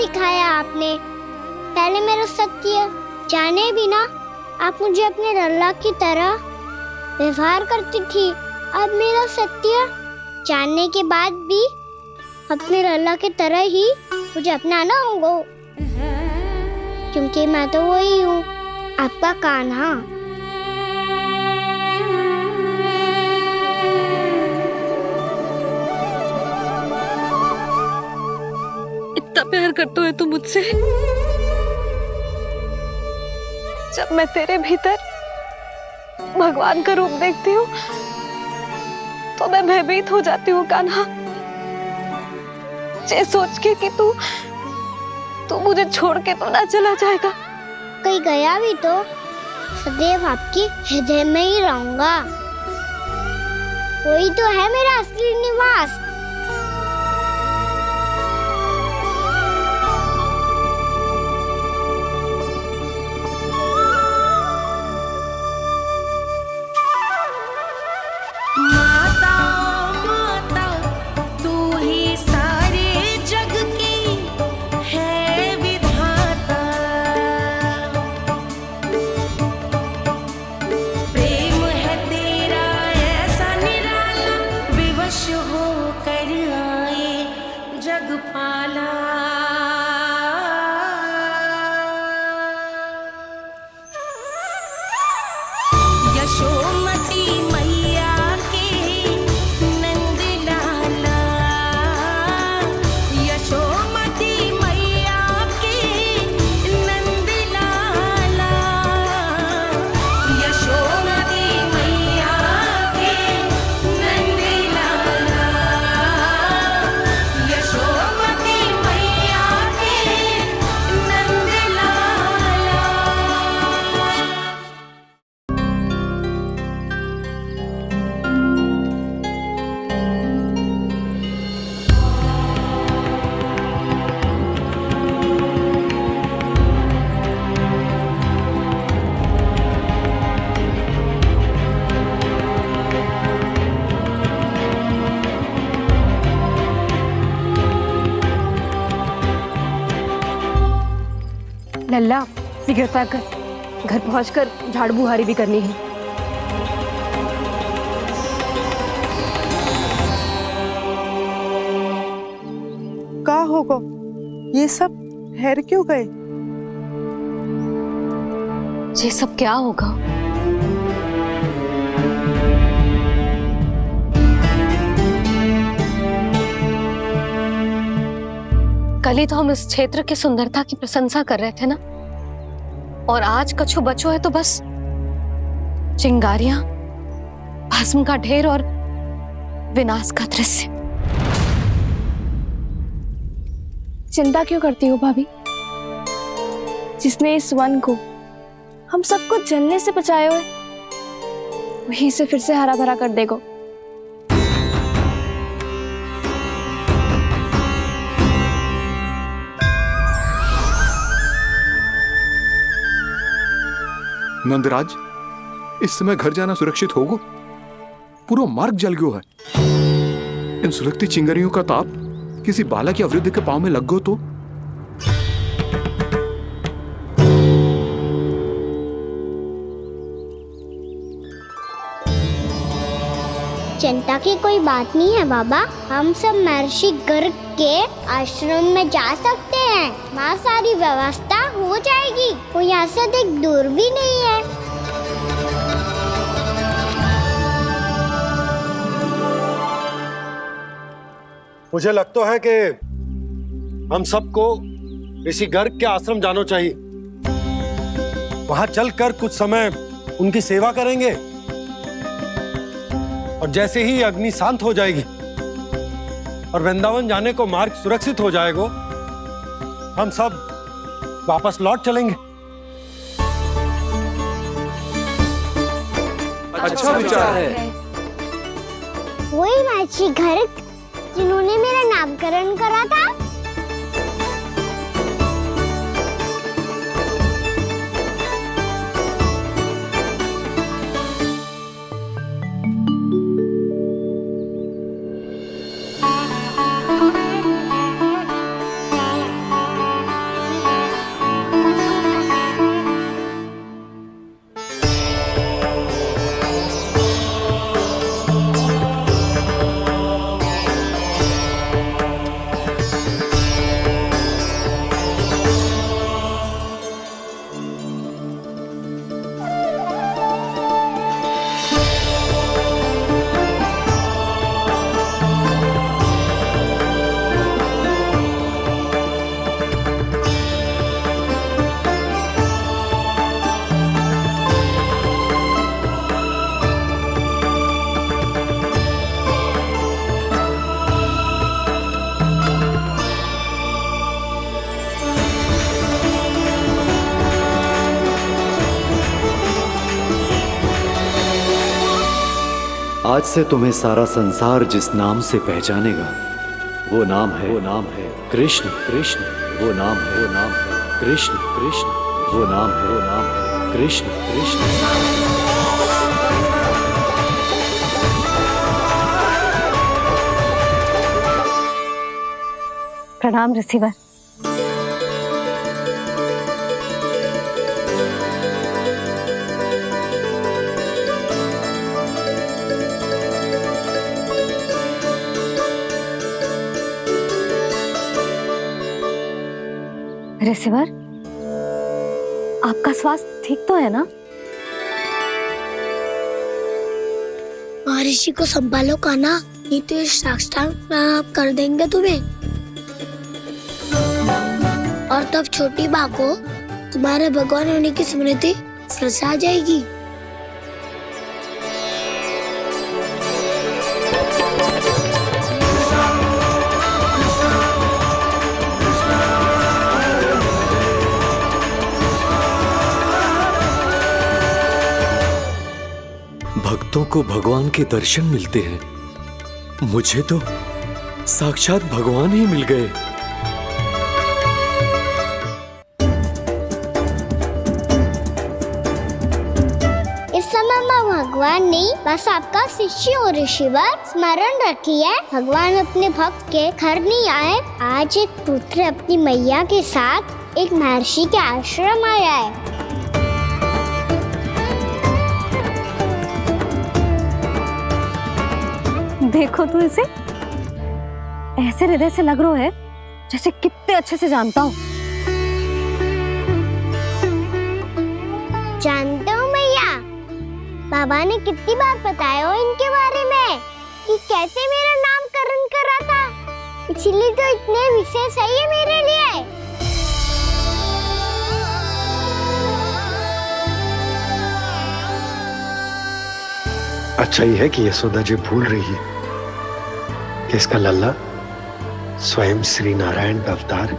सिखाया आपने। पहले मेरा सत्य जाने बिना आप मुझे अपने लल्ला की तरह व्यवहार करती थी। अब मेरा सत्य जानने के बाद भी अपने लल्ला की तरह ही मुझे अपनाना होगा, क्योंकि मैं तो वही हूँ, आपका कान्हा। इतना प्यार करते हो तुम मुझसे? जब मैं तेरे भीतर भगवान का रूप देखती हूँ तो मैं भयभीत हो जाती हूँ कान्हा। ये सोच के कि तू मुझे छोड़ के तो ना चला जाएगा। कहीं गया भी तो सदैव आपके हृदय में ही रहूंगा। वही तो है मेरा असली निवास। लल्ला शीघ्रता कर, घर पहुंचकर झाड़ू बुहारी भी करनी है। का होगा? ये सब ठहर क्यों गए? ये सब क्या होगा? कल ही तो हम इस क्षेत्र की सुंदरता की प्रशंसा कर रहे थे ना, और आज कछु बचो है तो बस चिंगारियां, भस्म का ढेर और विनाश का दृश्य। चिंता क्यों करती हो भाभी? जिसने इस वन को हम सबको जलने से बचाए हुए, वही इसे फिर से हरा भरा कर देगा। नंदराज, इस समय घर जाना सुरक्षित होगा? पूरा मार्ग जल गयो है। इन सुलगती चिंगारियों का ताप किसी बालक या वृद्ध के पांव में लग गयो तो? चिंता की कोई बात नहीं है बाबा, हम सब महर्षि गर्ग के आश्रम में जा सकते हैं। वहाँ सारी व्यवस्था हो जाएगी, वो यहाँ से देख दूर भी नहीं है। मुझे लगता है कि हम सबको ऋषि गर्ग के आश्रम जाना चाहिए। वहां चलकर कुछ समय उनकी सेवा करेंगे, और जैसे ही अग्नि शांत हो जाएगी और वृंदावन जाने को मार्ग सुरक्षित हो जाएगा, हम सब वापस लौट चलेंगे। अच्छा विचार है। वही महर्षि गर्ग जिन्होंने मेरा नामकरण करा था। आज से तुम्हें सारा संसार जिस नाम से पहचानेगा वो नाम है कृष्ण। कृष्ण वो नाम है कृष्ण। कृष्ण वो नाम है कृष्ण। कृष्ण। प्रणाम रिसीवर। रिसीवर, आपका स्वास्थ्य ठीक तो है ना? महर्षि को संभालो कान्हा, नहीं तो ये साक्षात कर देंगे तुम्हें। और तब छोटी बा को तुम्हारे भगवान होने की स्मृति फिर से आ जाएगी। भक्तों को भगवान के दर्शन मिलते हैं। मुझे तो साक्षात भगवान ही मिल गए। इस समय मैं भगवान नहीं, बस आपका शिष्य हूँ ऋषिवर। स्मरण रखिए, भगवान अपने भक्त के घर नहीं आए। आज एक पुत्र अपनी मैया के साथ एक महर्षि के आश्रम आया है। देखो तू इसे, ऐसे हृदय से लग रहा है जैसे कितने अच्छे से जानता हूँ। जानते हो मैया, बाबा ने कितनी बार बताया हो इनके बारे में कि कैसे मेरा नामकरण करा था, इसीलिए तो इतने विशेष है ये मेरे लिए। अच्छा ही है कि यशोदा जी भूल रही है कि इसका लल्ला स्वयं श्री नारायण का अवतार।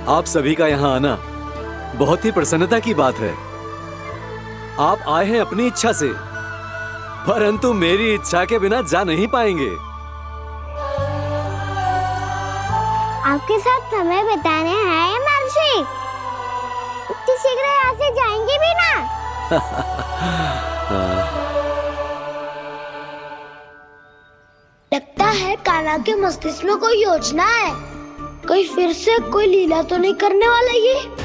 आप सभी का यहाँ आना बहुत ही प्रसन्नता की बात है। आप आए हैं अपनी इच्छा से, परंतु मेरी इच्छा के बिना जा नहीं पाएंगे। आपके साथ समय बिताने हैं महर्षि, इतनी शीघ्र यहाँ से जाएंगे भी ना? लगता है कान्हा के मस्तिष्क में कोई योजना है। कोई फिर से कोई लीला तो नहीं करने वाला ये?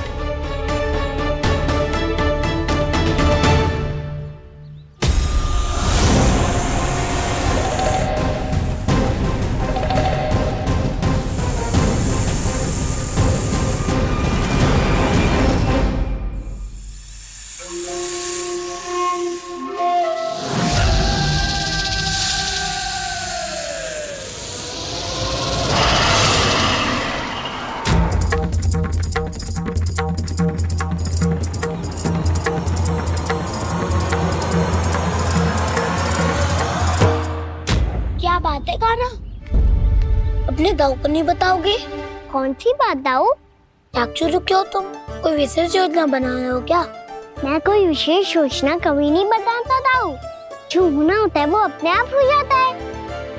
क्या बात है कान्हा, अपने दाऊ को नहीं बताओगे? कौन सी बात दाऊ? क्या रुके हो तुम? कोई विशेष योजना बना रहे हो क्या? मैं कोई विशेष योजना कभी नहीं बताता दाऊ। जो होना होता है वो अपने आप हो जाता है।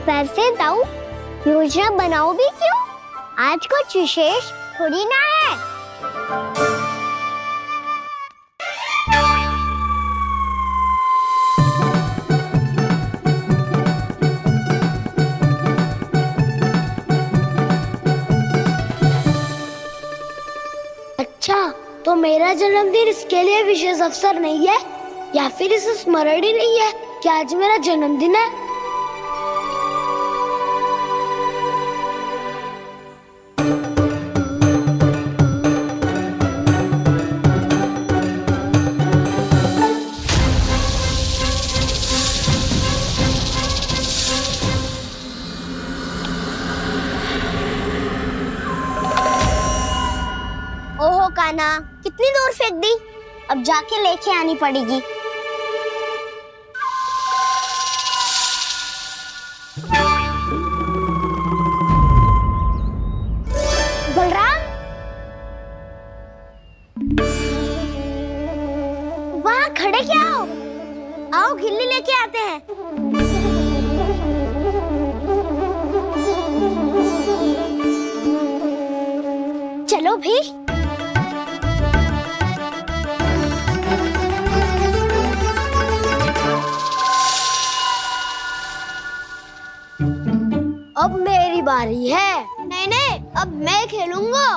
वैसे दाऊ, योजना बनाओ भी क्यों? आज कुछ विशेष थोड़ी ना है। अच्छा, तो मेरा जन्मदिन इसके लिए विशेष अवसर नहीं है, या फिर इसे स्मरण ही नहीं है कि आज मेरा जन्मदिन है? ओहो कान्हा, कितनी दूर फेंक दी, अब जाके लेके आनी पड़ेगी। बलराम, वहाँ खड़े क्या हो? आओ गिल्ली लेके आते हैं। चलो भी। अब मेरी बारी है। नहीं नहीं, अब मैं खेलूंगा।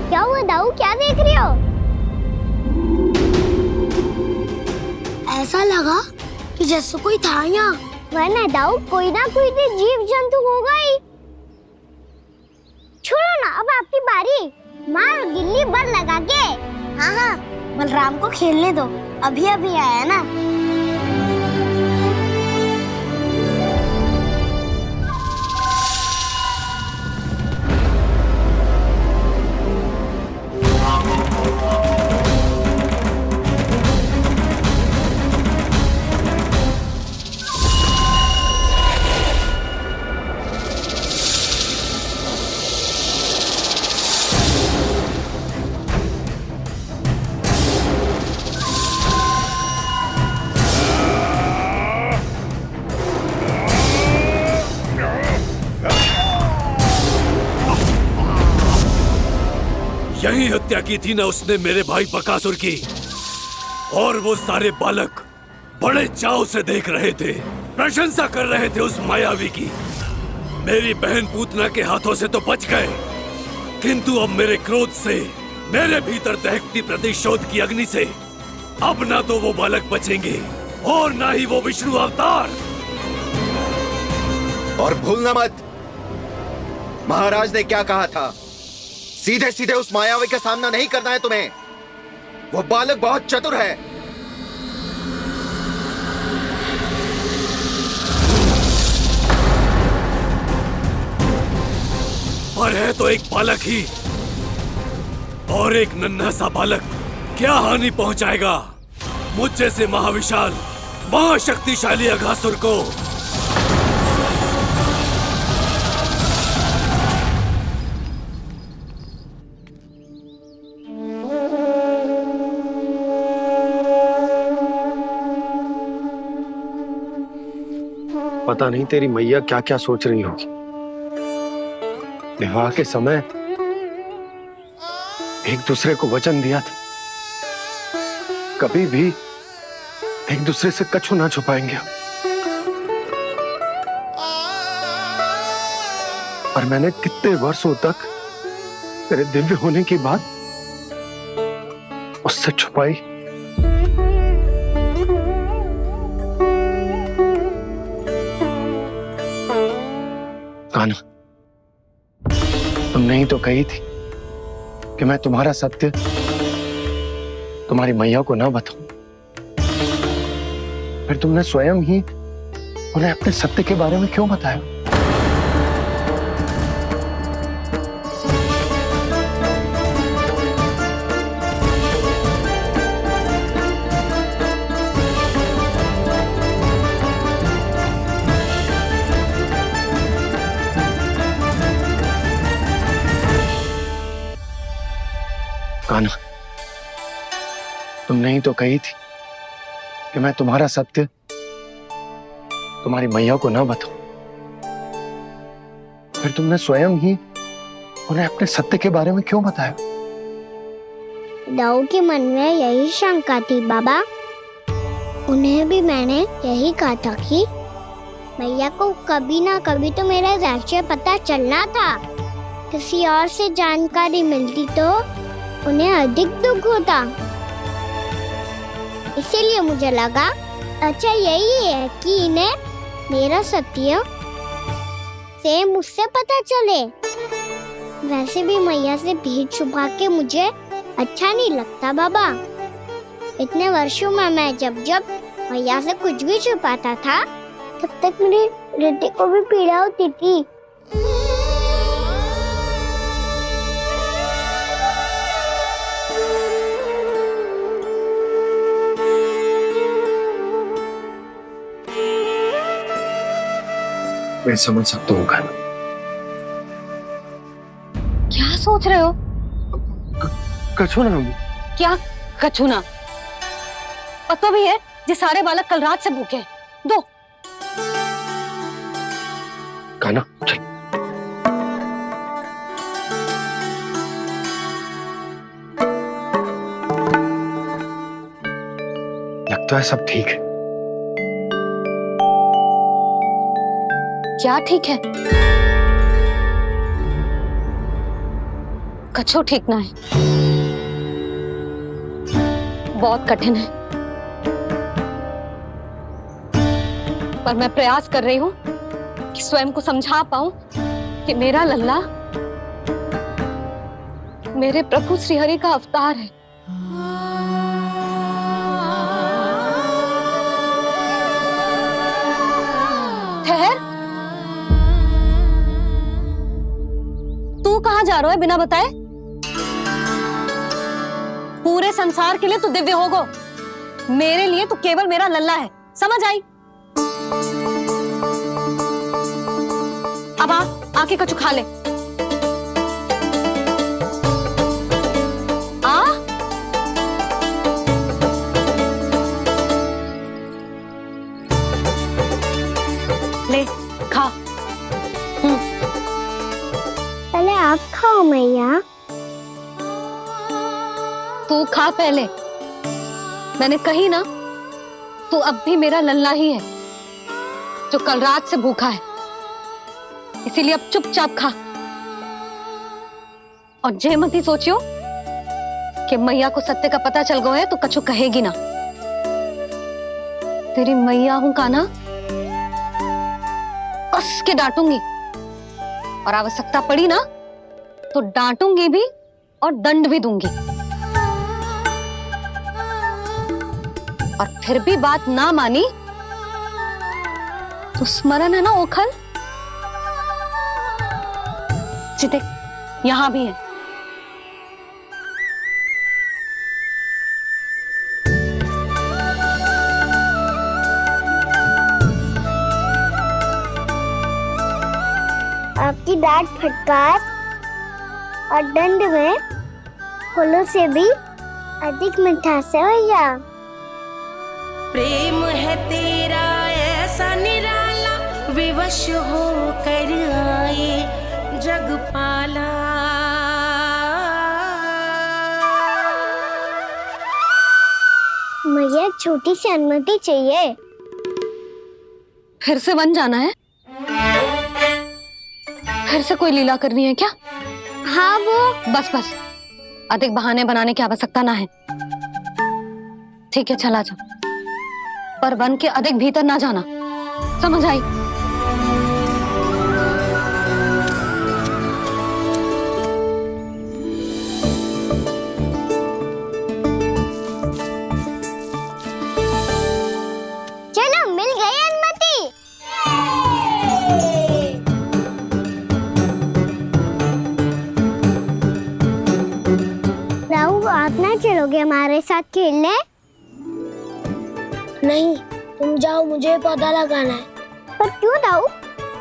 क्या हुआ दाऊ, क्या देख रही हो? ऐसा लगा कि जैसे कोई था यहाँ। वरना दाऊ कोई ना कोई तो जीव जंतु होगा ही। छोड़ो ना, अब आपकी बारी। मार गिल्ली बल लगा के। हाँ हाँ, बलराम को खेलने दो, अभी अभी आया ना। यही हत्या की थी ना उसने मेरे भाई बकासुर की। और वो सारे बालक बड़े चाव से देख रहे थे, प्रशंसा कर रहे थे उस मायावी की। मेरी बहन पूतना के हाथों से तो बच गए, किंतु अब मेरे क्रोध से, मेरे भीतर दहकती प्रतिशोध की अग्नि से अब ना तो वो बालक बचेंगे और ना ही वो विष्णु अवतार। और भूलना मत, महाराज ने क्या कहा था, सीधे सीधे उस मायावी का सामना नहीं करना है तुम्हें। वो बालक बहुत चतुर है। पर है तो एक बालक ही, और एक नन्हा सा बालक क्या हानि पहुंचाएगा मुझ जैसे महाविशाल महाशक्तिशाली अघासुर को। पता नहीं तेरी मैया क्या क्या सोच रही होगी। विवाह के समय एक दूसरे को वचन दिया था, कभी भी एक दूसरे से कछु ना छुपाएंगे। और मैंने कितने वर्षों तक तेरे दिव्य होने की बात उससे छुपाई। कान्हा, तुमने ही तो कही थी कि मैं तुम्हारा सत्य तुम्हारी मैया को ना बताऊं। फिर तुमने स्वयं ही उन्हें अपने सत्य के बारे में क्यों बताया? कान्हा, तुमने ही तो कही थी कि मैं तुम्हारा सत्य तुम्हारी मैया को ना बताऊं। फिर तुमने स्वयं ही उन्हें अपने सत्य के बारे में क्यों बताया? दाऊ के मन में यही शंका थी बाबा। उन्हें भी मैंने यही कहा था कि मैया को कभी ना कभी तो मेरा रहस्य पता चलना था। किसी और से जानकारी मिलती तो उन्हें अधिक दुख होता। इसीलिए मुझे लगा अच्छा यही है कि इन्हें मेरा सत्य से मुझसे पता चले। वैसे भी मैया से भेद छुपा के मुझे अच्छा नहीं लगता बाबा। इतने वर्षों में मैं जब जब मैया से कुछ भी छुपाता था तब तक मेरी हृदय को भी पीड़ा होती थी। मैं समझ सकता हूँ कान्हा। क्या सोच रहे हो? कछु ना, क्या कछुना? पता भी है ये सारे बालक कल रात से भूखे हैं। दो। कान्हा चल। लगता है सब ठीक है। क्या ठीक है? कछु ठीक ना है, बहुत कठिन है, पर मैं प्रयास कर रही हूं कि स्वयं को समझा पाऊं कि मेरा लल्ला मेरे प्रभु श्रीहरि का अवतार है। ठहर, तू कहां जा रहा है बिना बताए? पूरे संसार के लिए तू दिव्य होगो, मेरे लिए तू केवल मेरा लल्ला है, समझ आई? अब आके कछु खा ले। आ ले खा। पहले आप खाओ मैया। तू खा पहले। मैंने कही ना, तू अब भी मेरा लल्ला ही है जो कल रात से भूखा है, इसीलिए अब चुपचाप खा। और जे मती सोचियो कि मैया को सत्य का पता चल गया है तो कछु कहेगी ना। तेरी मैया हूं कान्हा, कस के डांटूंगी, और आवश्यकता पड़ी ना तो डांटूंगी भी और दंड भी दूंगी। और फिर भी बात ना मानी तो स्मरण है ना ओखल, देख यहां भी है। आपकी डांट फटकार और दंड में फूलों से भी अधिक मिठास है भैया। प्रेम है तेरा ऐसा निराला, विवश हो कर आए जगपाला। मुझे छोटी सी अनुमति चाहिए। फिर से वन जाना है? फिर से कोई लीला करनी है क्या? हाँ वो। बस बस, अधिक बहाने बनाने की आवश्यकता ना है। ठीक है चला जा, पर वन के अधिक भीतर ना जाना, समझ आई? चलो मिल गई अनुमति। राहु आप ना चलोगे हमारे साथ खेलने? नहीं, तुम जाओ, मुझे पौधा लगाना है। पर क्यों राहु?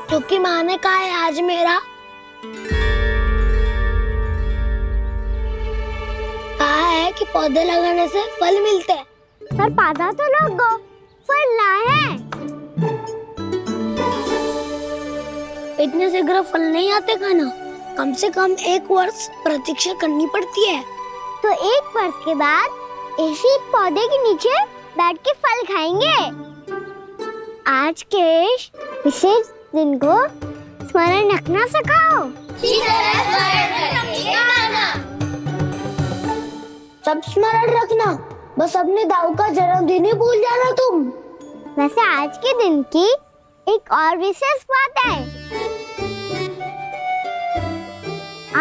क्योंकि माँ ने कहा है आज मेरा कहा है कि पौधे लगाने से फल मिलते हैं। पर पौधा तो लगो, फल ना है। इतने शीघ्र फल नहीं आते खाना, कम से कम 1 वर्ष प्रतीक्षा करनी पड़ती है। तो 1 वर्ष के बाद इसी पौधे के नीचे बैठ के फल खाएंगे। आज के इस विशेष दिन को स्मरण रखना सिखाओ। सब स्मरण रखना, बस अपने दाऊ का जन्मदिन ही भूल जाना तुम। वैसे आज के दिन की एक और विशेष बात है।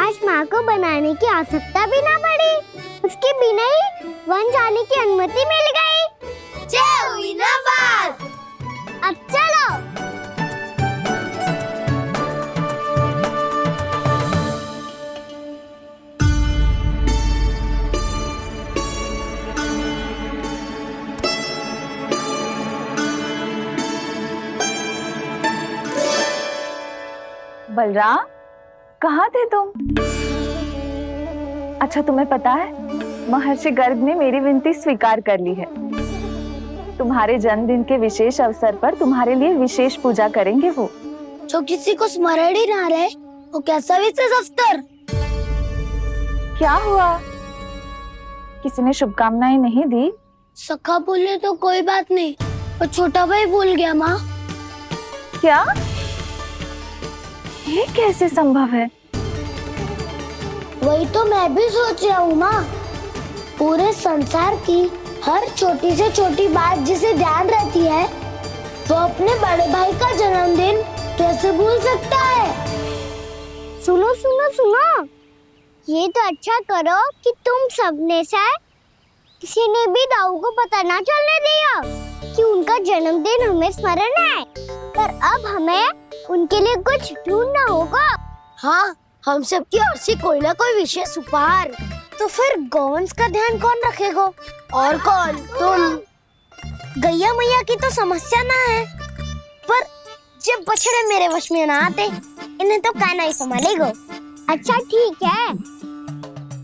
आज माँ को बनाने की आवश्यकता भी ना पड़ी, उसके बिना ही वन जाने की अनुमति मिल गई। जय हुई ना बात। अब चलो। बलराम, कहाँ थे तुम? अच्छा तुम्हें पता है महर्षि गर्ग ने मेरी विनती स्वीकार कर ली है। तुम्हारे जन्मदिन के विशेष अवसर पर तुम्हारे लिए विशेष पूजा करेंगे वो। जो किसी को स्मरण ही ना रहे वो कैसा विशेष अवसर? क्या हुआ, किसी ने शुभकामनाएं नहीं दी? सखा बोले तो कोई बात नहीं, पर छोटा भाई भूल गया माँ। क्या? ये कैसे संभव है? वही तो मैं भी सोच रहा हूँ माँ। पूरे संसार की हर छोटी से छोटी बात जिसे ध्यान रहती है, वो अपने बड़े भाई का जन्मदिन कैसे भूल सकता है? सुनो सुनो सुनो, ये तो अच्छा करो कि तुम सबने से किसी ने भी दाऊ को पता ना चलने दिया कि उनका जन्मदिन हमें स्मरण है। पर अब हमें उनके लिए कुछ ढूंढना होगा। हाँ, हम सबकी ओर से कोई ना कोई विशेष उपहार। तो फिर गौंस का ध्यान कौन रखेगा? और कौन? तुम। गैया मैया की तो समस्या ना है, पर जब बछड़े मेरे वश में ना आते, इन्हें तो काना ही संभालेगा। अच्छा ठीक है,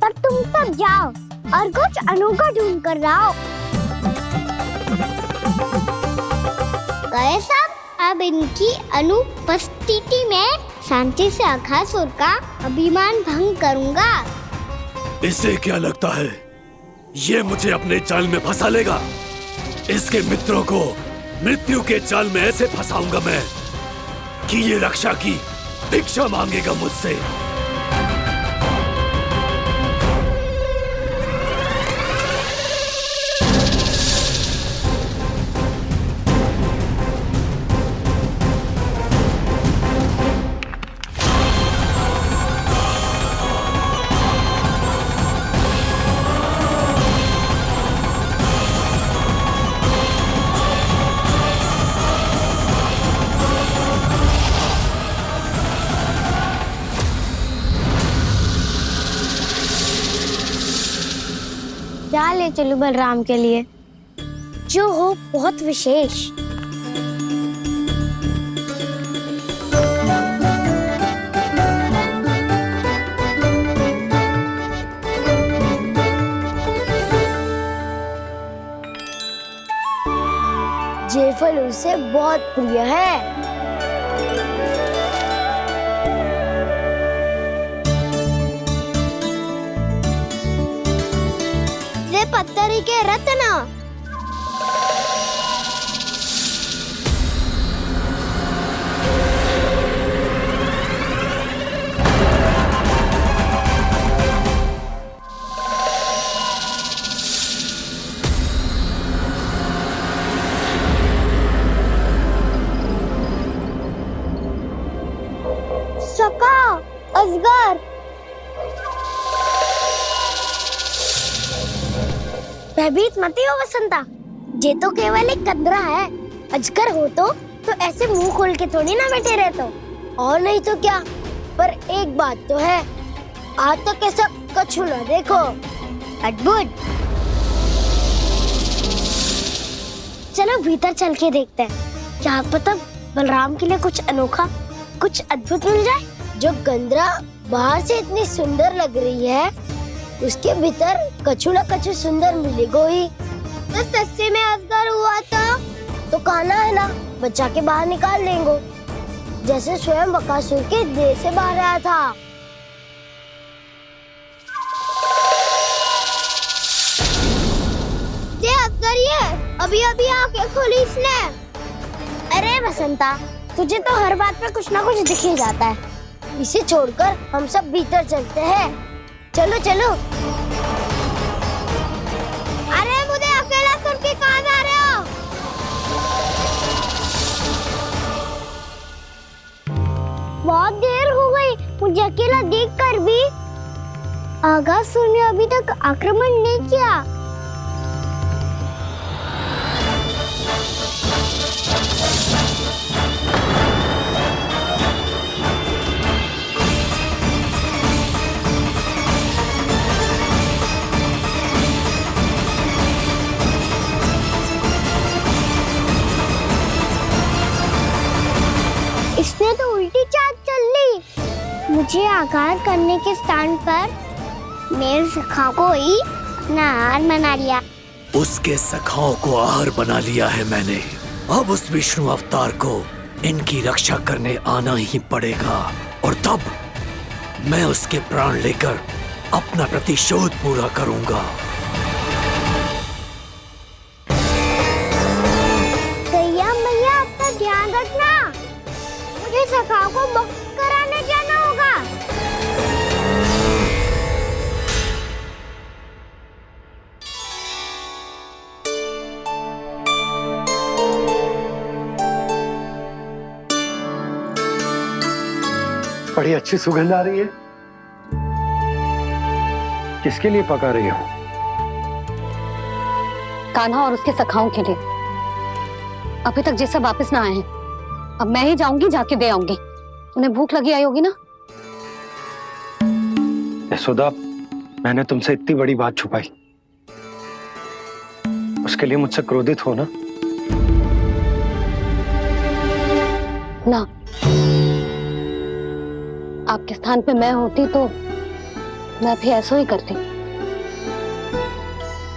पर तुम सब जाओ और कुछ अनोखा ढूंढ कर लाओ। गए सब? अब इनकी अनुपस्थिति में शांति से अघासुर का अभिमान भंग करूंगा। इसे क्या लगता है ये मुझे अपने जाल में फंसा लेगा? इसके मित्रों को मृत्यु के जाल में ऐसे फंसाऊंगा मैं कि ये रक्षा की भिक्षा मांगेगा मुझसे। क्या ले चलूं बलराम के लिए जो हो बहुत विशेष? ये फल उसे बहुत प्रिय है। पत्थरी के रत्न। सका, अजगर। भयभीत मत हो वसंता, ये तो केवल एक कंदरा है। अजगर हो तो ऐसे मुंह खोल के थोड़ी ना बैठे रहते हो। और नहीं तो क्या, पर एक बात तो है, आज तक ऐसा कछु ना देखो। अद्भुत। चलो भीतर चल के देखते हैं, क्या पता बलराम के लिए कुछ अनोखा, कुछ अद्भुत मिल जाए। जो गंदरा बाहर से इतनी सुंदर लग रही है, उसके भीतर कछु न कछु सुंदर मिलेगा ही। तो सच्चे में अजगर हुआ तो काना है ना, बच्चा के बाहर निकाल लेंगे, जैसे स्वयं बकासुर के देह से बाहर आया था। ये अजगर ही है, अभी अभी आंखें खोली इसने। अरे वसंता, तुझे तो हर बात पे कुछ ना कुछ दिख ही जाता है। इसे छोड़कर हम सब भीतर चलते हैं। चलो चलो। अरे मुझे अकेला सुन के कहाँ जा रहे हो? बहुत देर हो गई मुझे अकेला देखकर भी। अघासुर ने अभी तक आक्रमण नहीं किया। इसने तो उल्टी चाल चल ली। मुझे आघात करने के स्थान पर मेरे सखा को ही अपना आहार बना लिया। उसके सखाओं को आहार बना लिया है मैंने। अब उस विष्णु अवतार को इनकी रक्षा करने आना ही पड़ेगा, और तब मैं उसके प्राण लेकर अपना प्रतिशोध पूरा करूंगा। गैया मैया, अपना ध्यान रखना। मुझे सखाओं को मुक्त कराने जाना होगा। बड़ी अच्छी सुगंध आ रही है। किसके लिए पका रही हो? कान्हा और उसके सखाओं के लिए। अभी तक जैसे वापस ना आए हैं, अब मैं ही जाऊंगी, जाके दे आऊंगी। उन्हें भूख लगी आई होगी ना। यशोदा, मैंने तुमसे इतनी बड़ी बात छुपाई, उसके लिए मुझसे क्रोधित हो ना? ना, आपके स्थान पे मैं होती तो मैं भी ऐसा ही करती।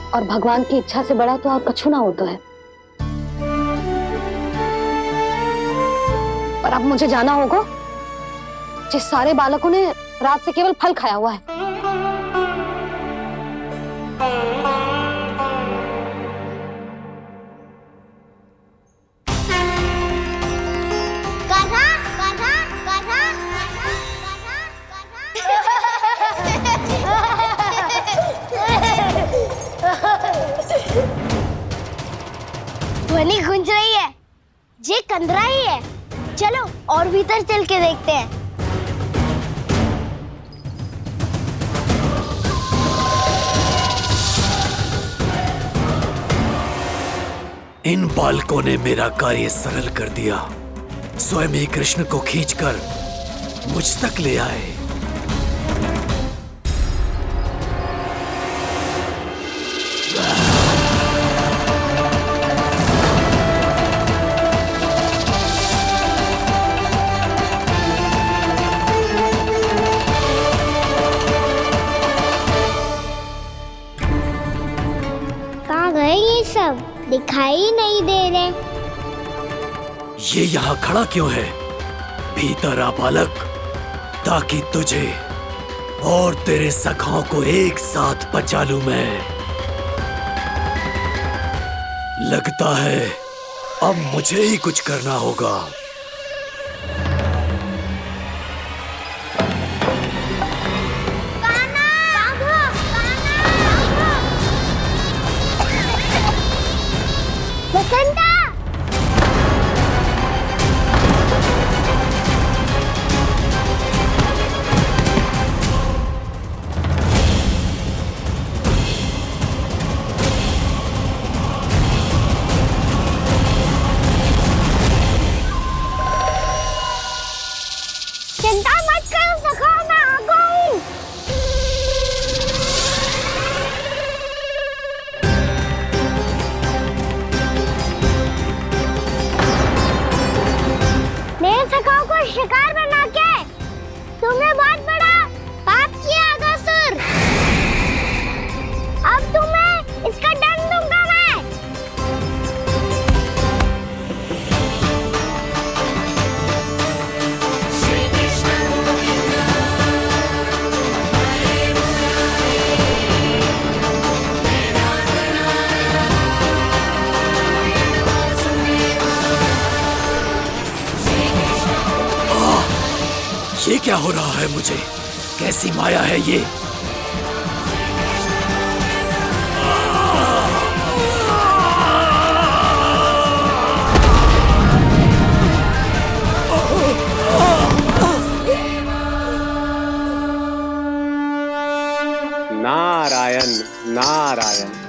और भगवान की इच्छा से बड़ा तो और कछु ना होता है। पर अब मुझे जाना होगा। जिस सारे बालकों ने रात से केवल फल खाया हुआ है। कान्हा, कान्हा, कान्हा, ध्वनि गूंज रही है। ये कंदरा ही है। चलो और भीतर चल के देखते हैं। इन बालकों ने मेरा कार्य सरल कर दिया। स्वयं ही कृष्ण को खींचकर मुझ तक ले आए। कहाँ गए ये सब? दिखाई नहीं दे रहे। ये यहाँ खड़ा क्यों है? भीतर आ बालक, ताकि तुझे और तेरे सखाओं को एक साथ बचा लूं मैं। लगता है अब मुझे ही कुछ करना होगा। बसंता! चिंता मत करो सखाओ, मैं आ गई। मेरे सखाओं को शिकार बना के तुमने बहुत बड़ा पाप किया अगासुर। अब तुम्हें इसका दंड दूंगा मैं। ये क्या हो रहा है मुझे? कैसी माया है ये? नारायण नारायण।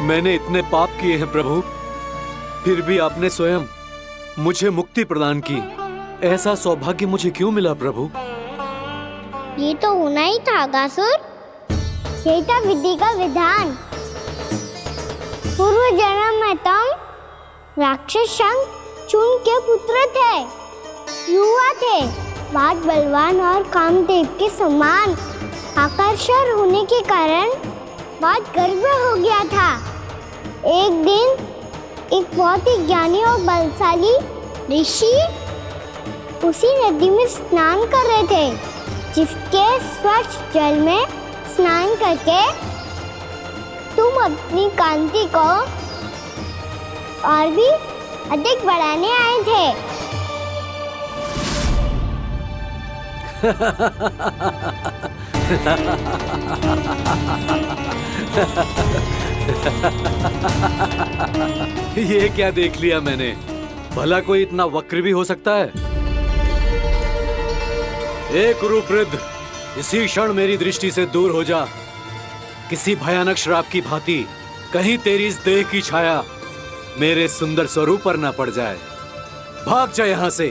मैंने इतने पाप किए हैं प्रभु, फिर भी आपने स्वयं मुझे मुक्ति प्रदान की। ऐसा सौभाग्य मुझे क्यों मिला प्रभु? ये तो होना ही था अगासुर, यही था विधि का विधान। पूर्व जन्म में तुम राक्षस शंखचूड़ के पुत्र थे, युवा थे, बहुत बलवान और कामदेव के समान। आकर्षण होने के कारण बहुत गर्व हो गया था। एक दिन एक बहुत ही ज्ञानी और बलशाली ऋषि उसी नदी में स्नान कर रहे थे, जिसके स्वच्छ जल में स्नान करके तुम अपनी कांति को और भी अधिक बढ़ाने आए थे। ये क्या देख लिया मैंने? भला कोई इतना वक्र भी हो सकता है? एक कुरुवृद्ध, इसी क्षण मेरी दृष्टि से दूर हो जा। किसी भयानक श्राप की भांति कहीं तेरी इस देह की छाया मेरे सुंदर स्वरूप पर न पड़ जाए। भाग जा यहाँ से।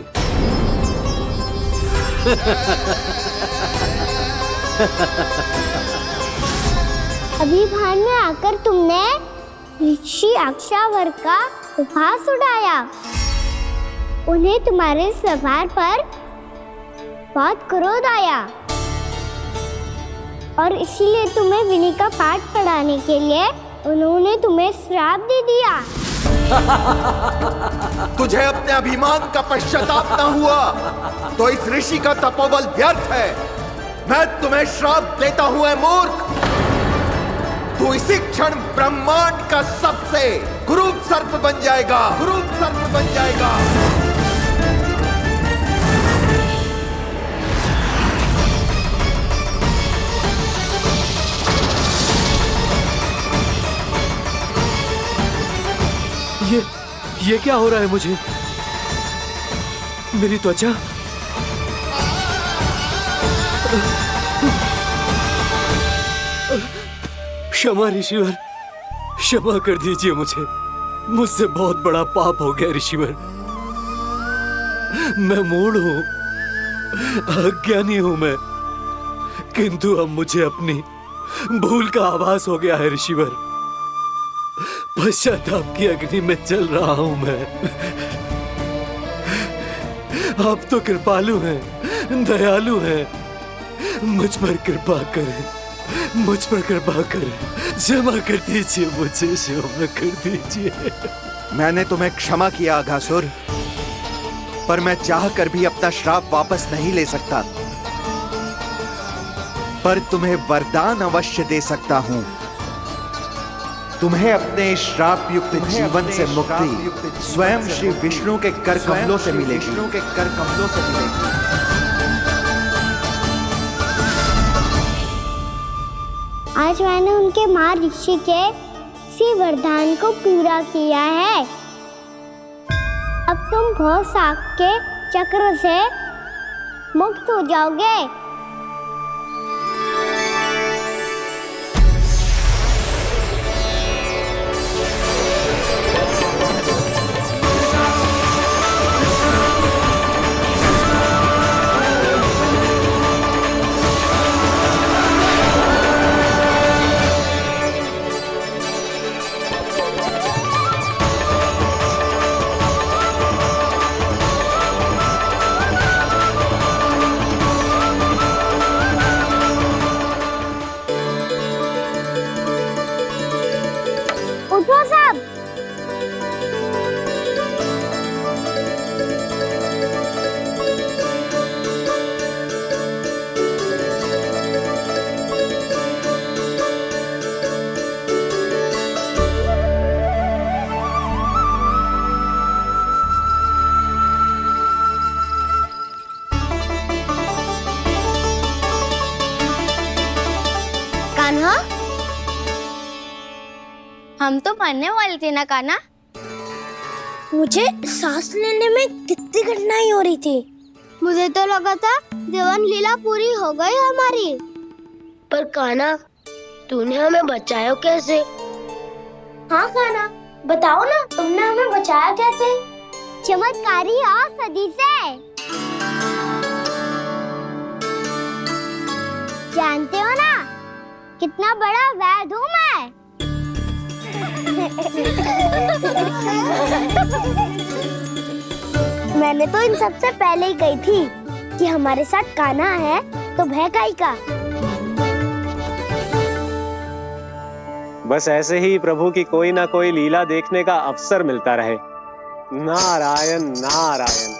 अभी भान में आकर तुमने ऋषि अक्षावर का उपहास उड़ाया। उन्हें तुम्हारे व्यवहार पर बहुत क्रोध आया और इसीलिए तुम्हें विधि का पाठ पढ़ाने के लिए उन्होंने तुम्हें श्राप दे दिया। तुझे अपने अभिमान का पश्चाताप न हुआ तो इस ऋषि का तपोबल व्यर्थ है। मैं तुम्हें श्राप देता हूं ऐ मूर्ख। तू इसी क्षण ब्रह्मांड का सबसे कुरूप सर्प बन जाएगा, कुरूप सर्प बन जाएगा। ये क्या हो रहा है मुझे? मेरी त्वचा, क्षमा ऋषिवर, क्षमा कर दीजिए मुझे। मुझसे बहुत बड़ा पाप हो गया ऋषिवर। मैं मूढ़ हूं, अज्ञानी हूं मैं, किंतु अब मुझे अपनी भूल का आभास हो गया है ऋषिवर। पश्चाताप की अग्नि में जल रहा हूं मैं। आप तो कृपालु हैं, दयालु हैं, मुझ पर कृपा करें, मुझ पर कृपा करें। क्षमा कर दीजिए मुझे, क्षमा कर दीजिए। मैंने तुम्हें क्षमा किया अघासुर, पर मैं चाहकर भी अपना श्राप वापस नहीं ले सकता। पर तुम्हें वरदान अवश्य दे सकता हूं। तुम्हें अपने श्राप युक्त जीवन से मुक्ति स्वयं श्री विष्णु के कर कमलों से मिलेगी, विष्णु के कर कमलों से मिलेगी। आज मैंने उनके मां ऋषि के इसी वरदान को पूरा किया है। अब तुम भव साग के चक्र से मुक्त हो जाओगे। उठो सब। कान्हा, हम तो मरने वाले थे ना कान्हा? मुझे सांस लेने में कितनी कठिनाई हो रही थी। मुझे तो लगा था जीवन लीला पूरी हो गई हमारी। पर कान्हा, तूने हमें बचाया कैसे? हाँ कान्हा, बताओ ना, तुमने हमें बचाया कैसे? चमत्कारी और सदी से। जानते हो ना कितना बड़ा वैद हूँ मैं। मैंने तो इन सबसे पहले ही कही थी कि हमारे साथ कान्हा है तो भय काई का। बस ऐसे ही प्रभु की कोई ना कोई लीला देखने का अवसर मिलता रहे। नारायण नारायण।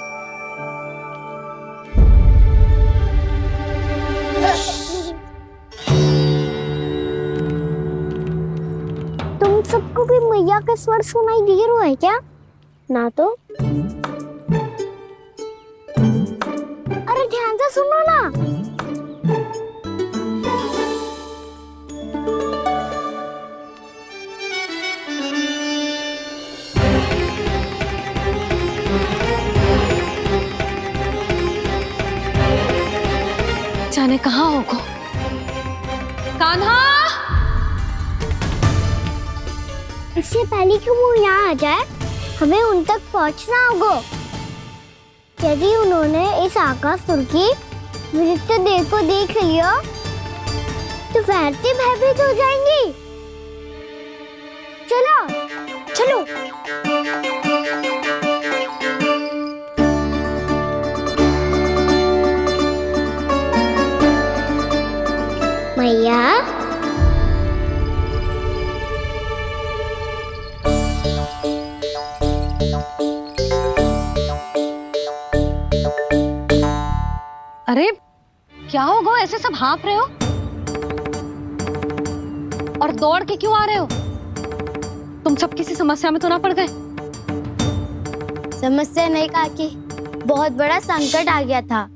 तुम सबको भी मैया का स्वर सुनाई दे रहा है क्या? ना तो। अरे ध्यान से सुनो ना। जाने कहाँ होगो? कान्हा! इससे पहले कि वो यहाँ आ जाए, हमें उन तक पहुँचना होगा। यदि उन्होंने इस आकासुर की नृत्य देह को देख लिया, तो वैरती भयभीत हो जाएंगी। चलो, चलो। मैया, अरे क्या होगा, ऐसे सब हाँफ रहे हो और दौड़ के क्यों आ रहे हो? तुम सब किसी समस्या में तो ना पड़ गए? समस्या नहीं काकी, बहुत बड़ा संकट आ गया था।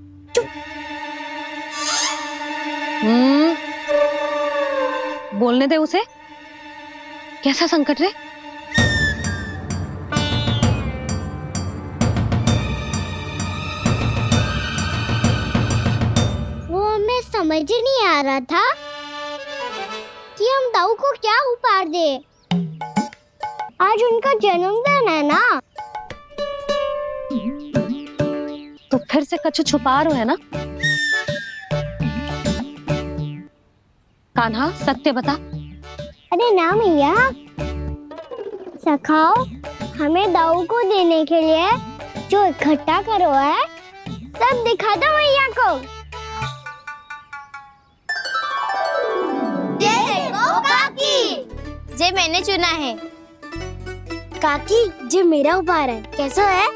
बोलने दे उसे। कैसा संकट रे? वो हमें समझ ही नहीं आ रहा था कि हम दाऊ को क्या उपहार दे। आज उनका जन्मदिन है ना। तो फिर से कछु छुपा रहे हो है ना? कान्हा सत्य बता। अरे ना मैया, सखाओ हमें दाऊ को देने के लिए जो इकट्ठा करो है सब दिखा दो मैया को। ये देखो काकी, जे मैंने चुना है। काकी, जो मेरा उपहार है कैसा है?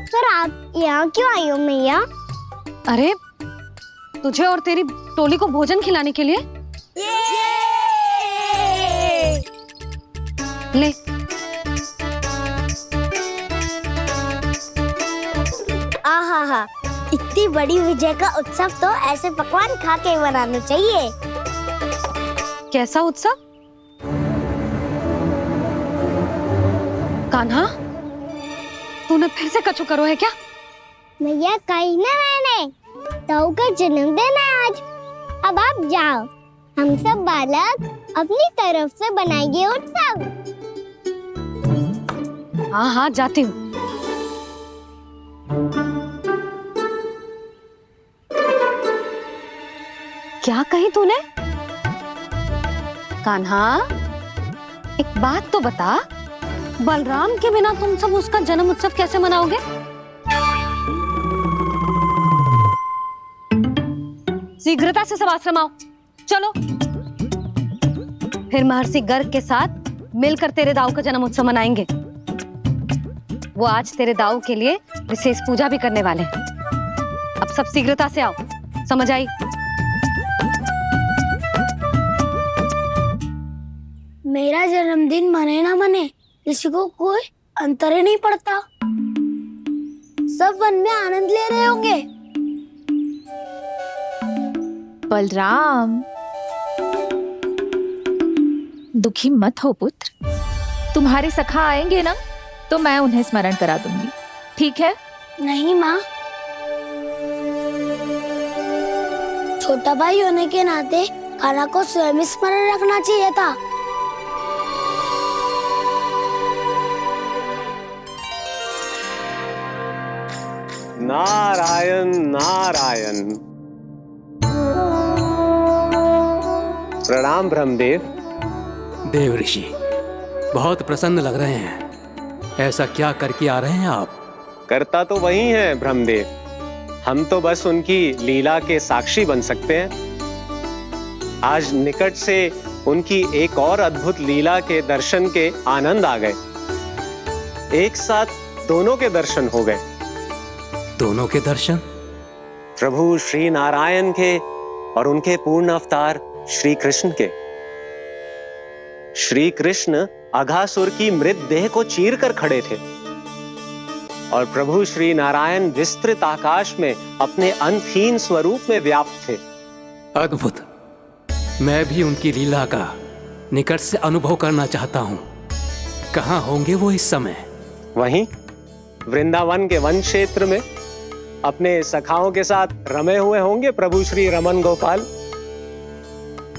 पर आप यहाँ क्यों आई हो मैया? अरे तुझे और तेरी टोली को भोजन खिलाने के लिए। ले। आहा, इतनी बड़ी विजय का उत्सव तो ऐसे पकवान खा के मनाना चाहिए। कैसा उत्सव? कान्हा, तूने फिर से कछु करो है क्या? मैया कही ना मैंने, दाऊ का जन्मदिन है आज। अब आप जाओ, हम सब बालक अपनी तरफ से बनाएंगे उत्सव। हाँ हाँ जाती हूँ। क्या कही तूने? कान्हा, एक बात तो बता, बलराम के बिना तुम सब उसका जन्म उत्सव कैसे मनाओगे? शीघ्रता से सब आश्रम आओ, चलो। फिर महर्षि गर्ग के साथ मिलकर तेरे दाऊ का जन्म उत्सव मनाएंगे। वो आज तेरे दाऊ के लिए विशेष पूजा भी करने वाले हैं। अब सब शीघ्रता से आओ, समझ आई? मेरा जन्मदिन मने ना मने, किसी को कोई अंतर ही नहीं पड़ता। सब वन में आनंद ले रहे होंगे। बलराम, दुखी मत हो पुत्र। तुम्हारे सखा आएंगे ना, तो मैं उन्हें स्मरण करा दूंगी, ठीक है? नहीं माँ, छोटा भाई होने के नाते कान्हा को स्वयं स्मरण रखना चाहिए था। नारायण नारायण। प्रणाम ब्रह्मदेव। देव ऋषि, बहुत प्रसन्न लग रहे हैं। ऐसा क्या करके आ रहे हैं आप? करता तो वही है ब्रह्मदेव, हम तो बस उनकी लीला के साक्षी बन सकते हैं। आज निकट से उनकी एक और अद्भुत लीला के दर्शन के आनंद आ गए। एक साथ दोनों के दर्शन हो गए। दोनों के दर्शन? प्रभु श्री नारायण के और उनके पूर्ण अवतार श्री कृष्ण के। श्री कृष्ण अघासुर की मृत देह को चीर कर खड़े थे और प्रभु श्री नारायण विस्तृत आकाश में अपने अंतहीन स्वरूप में व्याप्त थे। अद्भुत। मैं भी उनकी लीला का निकट से अनुभव करना चाहता हूं। कहां होंगे वो इस समय? वहीं वृंदावन के वन क्षेत्र में अपने सखाओं के साथ रमे हुए होंगे प्रभु श्री रमन गोपाल।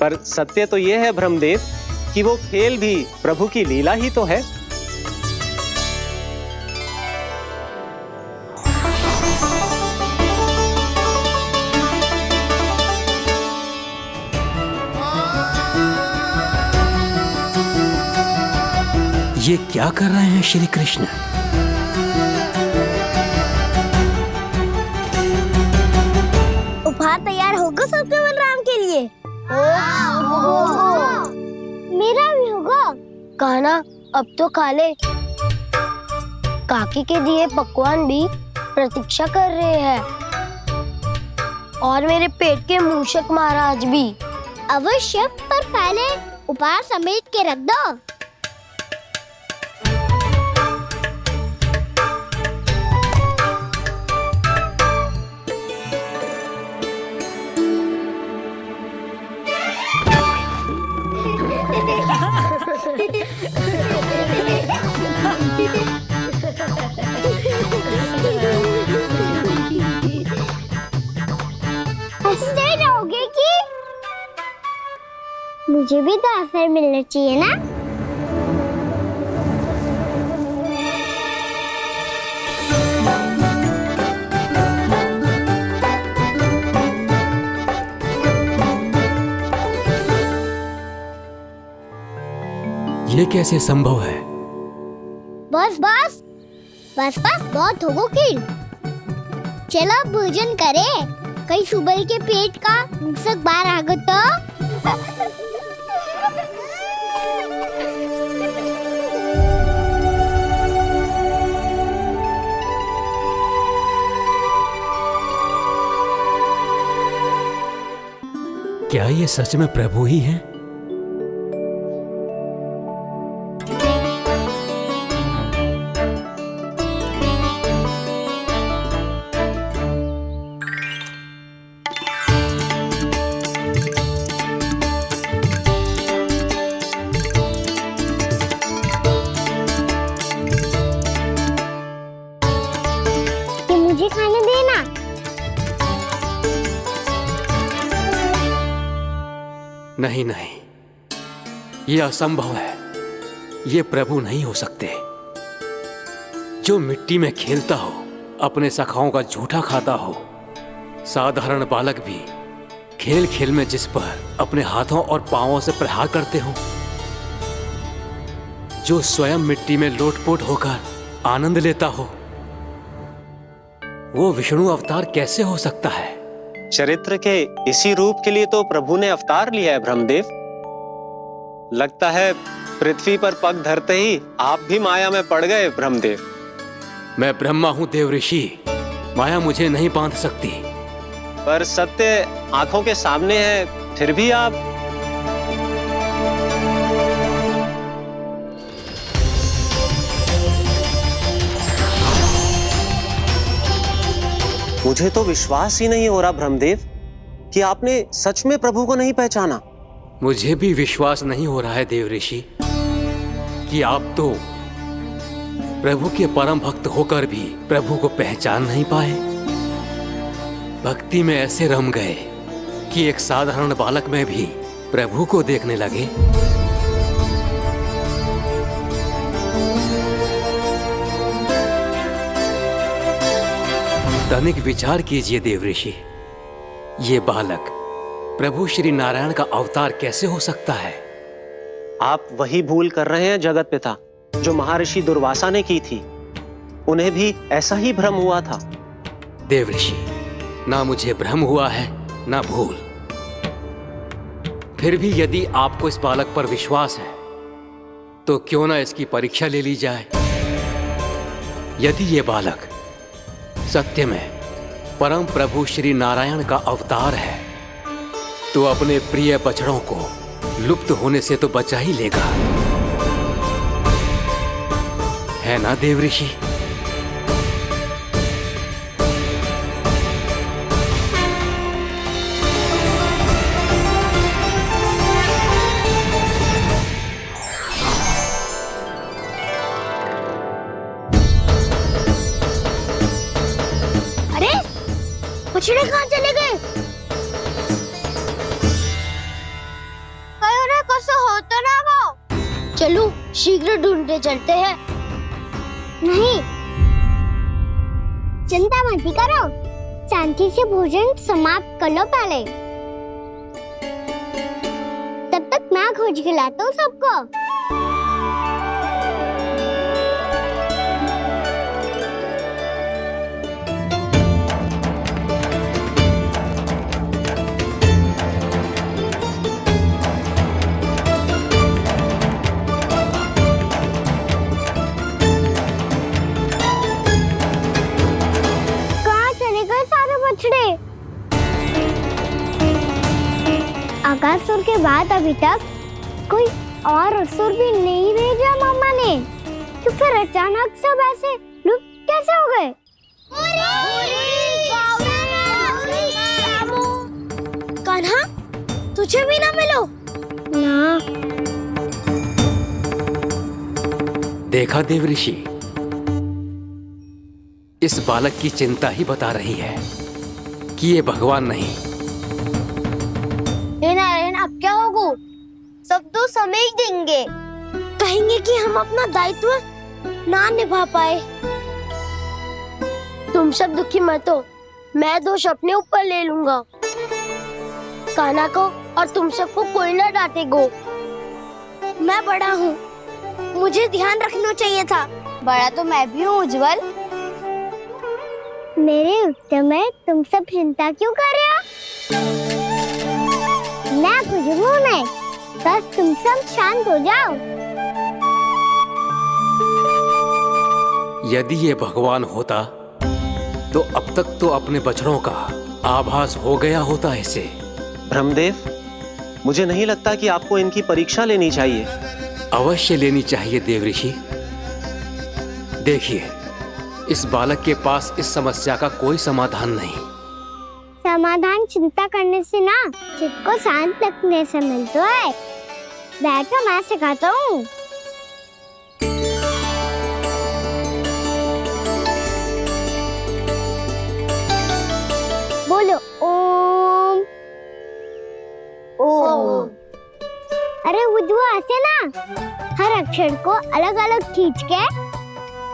पर सत्य तो यह है ब्रह्मदेव कि वो खेल भी प्रभु की लीला ही तो है। ये क्या कर रहे हैं श्री कृष्ण? उपहार तैयार होगा सबके बलराम के लिए। मेरा भी होगा। कान्हा अब तो खा ले। काकी के दिए पकवान भी प्रतीक्षा कर रहे हैं और मेरे पेट के मूषक महाराज भी। अवश्य, पर पहले उपहार समेट के रख दो। हंसते रहोगे कि? मुझे भी तो अवसर मिलना चाहिए ना। ये कैसे संभव है? बस बस बस बस बहुत हो गई। चलो भोजन करें। कई सुबह के पेट का मूषक बाहर आ गया तो। क्या ये सच में प्रभु ही हैं? मुझे खाने देना। नहीं नहीं, ये असंभव है। ये प्रभु नहीं हो सकते। जो मिट्टी में खेलता हो, अपने सखाओं का झूठा खाता हो, साधारण बालक भी खेल खेल में जिस पर अपने हाथों और पांवों से प्रहार करते हो, जो स्वयं मिट्टी में लोटपोट होकर आनंद लेता हो, वो विष्णु अवतार कैसे हो सकता है? चरित्र के इसी रूप के लिए तो प्रभु ने अवतार लिया है ब्रह्मदेव। लगता है पृथ्वी पर पग धरते ही आप भी माया में पड़ गए ब्रह्मदेव। मैं ब्रह्मा हूं देव ऋषि, माया मुझे नहीं बांध सकती। पर सत्य आंखों के सामने है, फिर भी आप। मुझे तो विश्वास ही नहीं हो रहा ब्रह्मदेव कि आपने सच में प्रभु को नहीं पहचाना। मुझे भी विश्वास नहीं हो रहा है देव ऋषि कि आप तो प्रभु के परम भक्त होकर भी प्रभु को पहचान नहीं पाए। भक्ति में ऐसे रम गए कि एक साधारण बालक में भी प्रभु को देखने लगे। तनिक विचार कीजिए देवऋषि, ये बालक प्रभु श्री नारायण का अवतार कैसे हो सकता है? आप वही भूल कर रहे हैं जगत पिता जो महर्षि दुर्वासा ने की थी। उन्हें भी ऐसा ही भ्रम हुआ था। देवऋषि, ना मुझे भ्रम हुआ है ना भूल। फिर भी यदि आपको इस बालक पर विश्वास है तो क्यों ना इसकी परीक्षा ले ली जाए। यदि ये बालक सत्य में परम प्रभु श्री नारायण का अवतार है तो अपने प्रिय बछड़ों को लुप्त होने से तो बचा ही लेगा, है ना देवऋषि? अरे बछड़े कहाँ चले गए? हो तो ना वो। चलो शीघ्र ढूंढते चलते हैं। नहीं, चिंता मत करो, शांति से भोजन समाप्त कर लो पहले। तब तक मैं खोज के लाता हूँ सबको। आकासुर के बाद अभी तक कोई और असुर भी नहीं भेजा मामा ने, तो फिर अचानक सब ऐसे लुप्त कैसे हो गए? कान्हा, तुझे भी ना मिलो ना। देखा देवऋषि, इस बालक की चिंता ही बता रही है कि ये भगवान नहीं। नारायण, अब क्या होगा? सब तो समझ देंगे, कहेंगे कि हम अपना दायित्व ना निभा पाए। तुम सब दुखी मत हो, मैं दोष अपने ऊपर ले लूंगा। कान्हा को और तुम सबको कोई ना डांटेगा। मैं बड़ा हूँ, मुझे ध्यान रखना चाहिए था। बड़ा तो मैं भी हूँ उज्जवल। मेरे उत्तर में तुम सब चिंता क्यों कर रहे हो? मैं बुझूंगा नहीं, बस तुम सब शांत हो जाओ। यदि ये भगवान होता तो अब तक तो अपने बछड़ों का आभास हो गया होता इसे। ब्रह्मदेव, मुझे नहीं लगता कि आपको इनकी परीक्षा लेनी चाहिए। अवश्य लेनी चाहिए देवऋषि। देखिए, इस बालक के पास इस समस्या का कोई समाधान नहीं। समाधान चिंता करने से ना, चित्त को शांत रखने से मिलता है। बैठो, मैं सिखाता हूँ। बोलो ओम। ओम। अरे उद्धव, ऐसे ना हर अक्षर को अलग अलग खींच के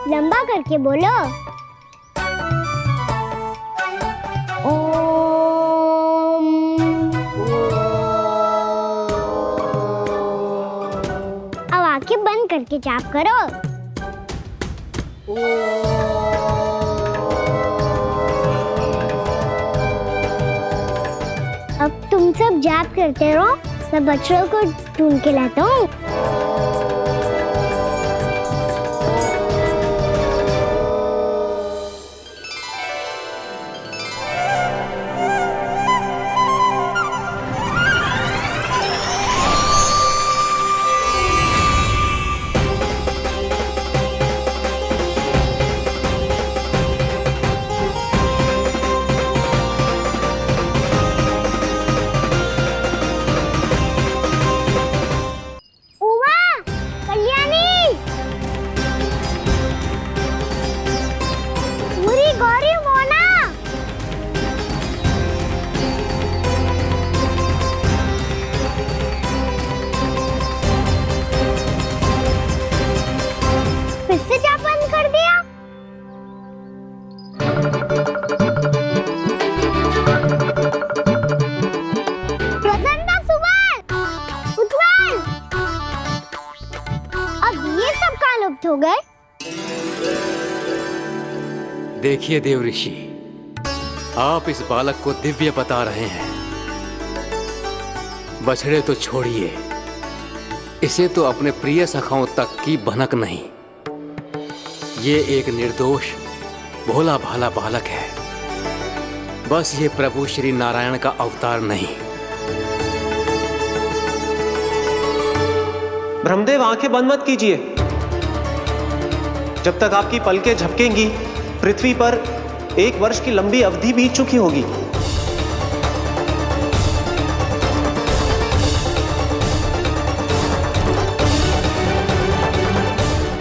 लंबा करके बोलो। अब आंखें बंद करके जाप करो। अब तुम सब जाप करते रहो, मैं बच्चों को ढूंढ के लाता हूँ। उमा! हो गए? देखिए देव ऋषि, आप इस बालक को दिव्य बता रहे हैं। बछड़े तो छोड़िए, इसे तो अपने प्रिय सखाओं तक की भनक नहीं। ये एक निर्दोष भोला भाला बालक है, बस ये प्रभु श्री नारायण का अवतार नहीं। ब्रह्मदेव, आंखें बंद मत कीजिए। जब तक आपकी पलकें झपकेंगी, पृथ्वी पर 1 वर्ष की लंबी अवधि बीत चुकी होगी।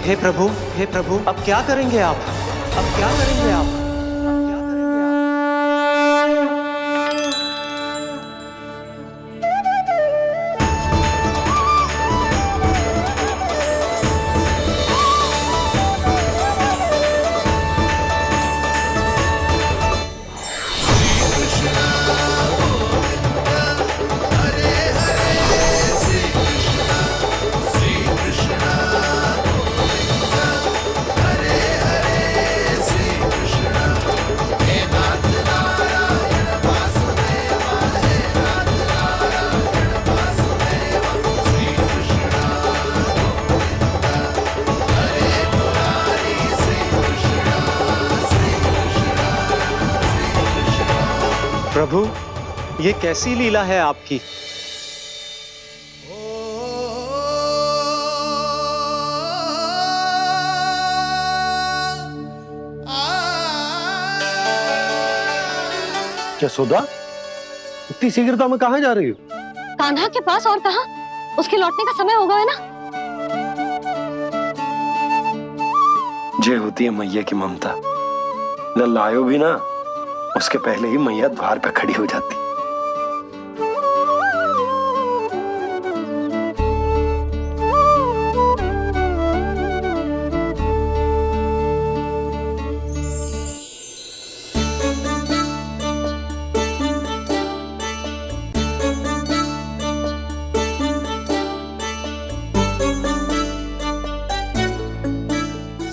हे प्रभु, अब क्या करेंगे आप? अब क्या करेंगे आप? प्रभु, ये कैसी लीला है आपकी? यशोदा, इतनी शीघ्रता में कहाँ जा रही हो? कान्हा के पास, और कहाँ? उसके लौटने का समय हो गया है ना। जे होती है मैया की ममता, न लायो भी ना, उसके पहले ही मैया द्वार पे खड़ी हो जाती।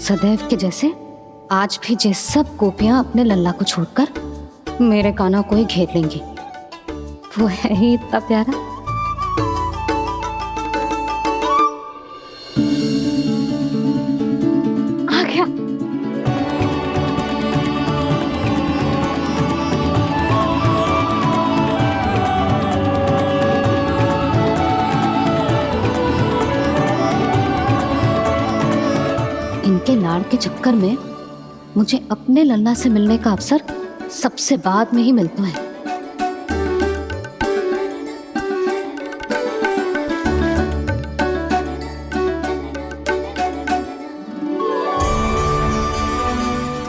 सदैव के जैसे आज भी जे सब गोपियां अपने लल्ला को छोड़कर मेरे कान्हा को ही घेर लेंगी। वो है ही इतना प्यारा। आ गया। इनके लाड़ के चक्कर में मुझे अपने लल्ला से मिलने का अवसर सबसे बाद में ही मिलता है।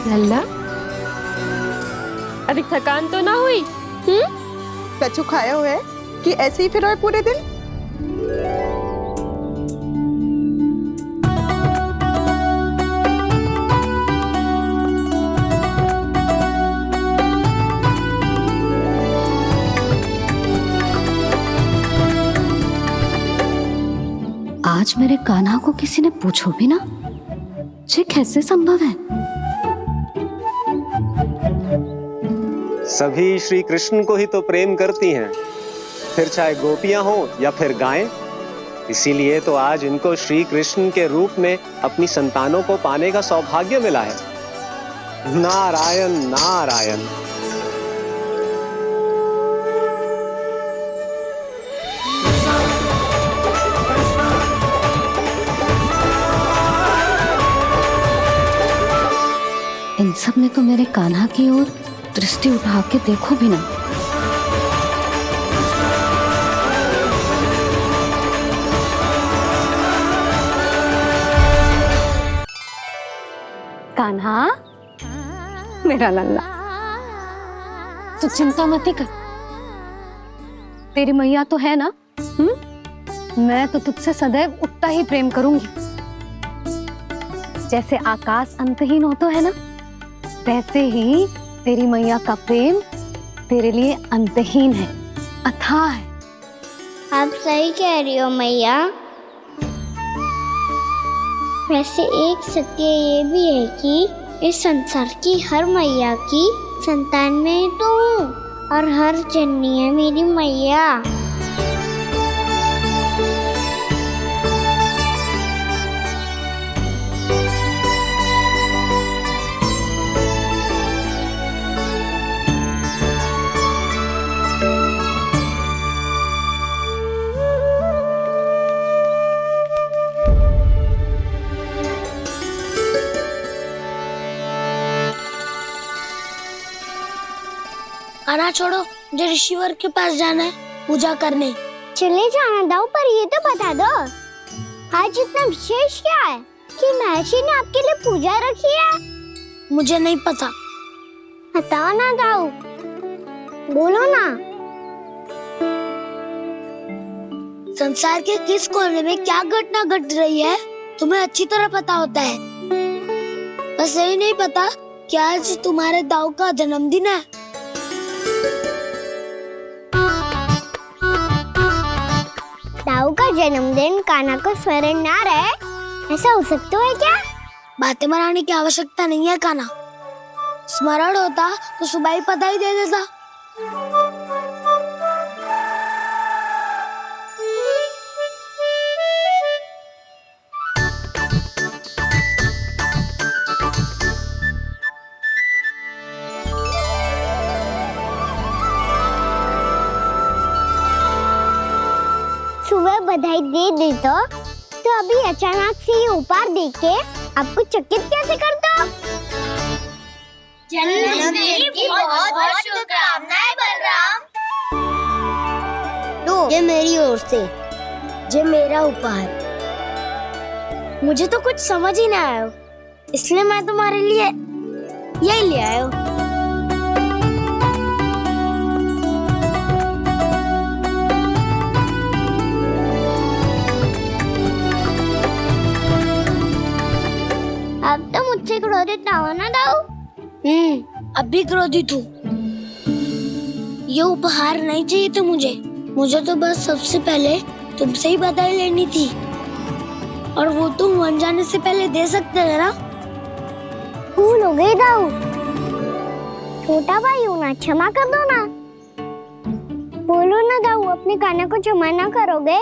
लल्ला, अभी थकान तो ना हुई? कछु खाया हुआ है कि ऐसे ही फिर रहे पूरे दिन? आज मेरे कान्हा को किसी ने पूछो भी ना, ये कैसे संभव है? सभी श्री कृष्ण को ही तो प्रेम करती हैं, फिर चाहे गोपियां हो या फिर गायें। इसीलिए तो आज इनको श्री कृष्ण के रूप में अपनी संतानों को पाने का सौभाग्य मिला है। नारायण नारायण। इन सब ने तो मेरे कान्हा की ओर दृष्टि उठा के देखो भी ना। कान्हा, मेरा लल्ला, तू चिंता मत कर। तेरी मैया तो है ना, मैं तो तुझसे सदैव उतना ही प्रेम करूंगी। जैसे आकाश अंतहीन होता है ना, वैसे ही तेरी मैया का प्रेम तेरे लिए अंतहीन है, अथाह है। आप सही कह रही हो मैया। वैसे एक सत्य ये भी है कि इस संसार की हर मैया की संतान में तो हूँ और हर जननी है मेरी मैया। खाना छोड़ो, मुझे ऋषिवर के पास जाना है पूजा करने। चले जाना दाऊ, पर ये तो बता दो आज इतना विशेष क्या है कि महर्षि ने आपके लिए पूजा रखी है? मुझे नहीं पता। बताओ ना दाऊ, बोलो ना। संसार के किस कोने में क्या घटना घट रही है तुम्हें अच्छी तरह पता होता है। बस यही नहीं पता कि आज तुम्हारे दाऊ का जन्मदिन है। दाऊ का जन्मदिन कान्हा को स्मरण ना रहे, ऐसा हो सकता है क्या? बातें बनाने की आवश्यकता नहीं है कान्हा। स्मरण होता तो सुबह ही पता ही दे देता। सुबह बधाई दे देता तो अभी अचानक से ये उपहार देख के आपको चकित कैसे कर दो? जन्मदिन की बहुत-बहुत शुभकामनाएं बलराम। तो ये मेरी ओर से, ये मेरा उपहार। मुझे तो कुछ समझ ही ना आया, इसलिए मैं तुम्हारे लिए यही ले आया हूँ। अब तो मुझसे क्रोधित ना होना दाऊ। अब भी क्रोधित हूँ। ये उपहार नहीं चाहिए था मुझे तो बस सबसे पहले तुमसे ही बधाई लेनी थी, और वो तुम बन जाने से पहले दे सकते थे ना। भूल हो गई दाऊ, छोटा भाई हूँ ना, क्षमा कर दो ना। बोलो ना दाऊ, अपने कान्हा को क्षमा ना करोगे?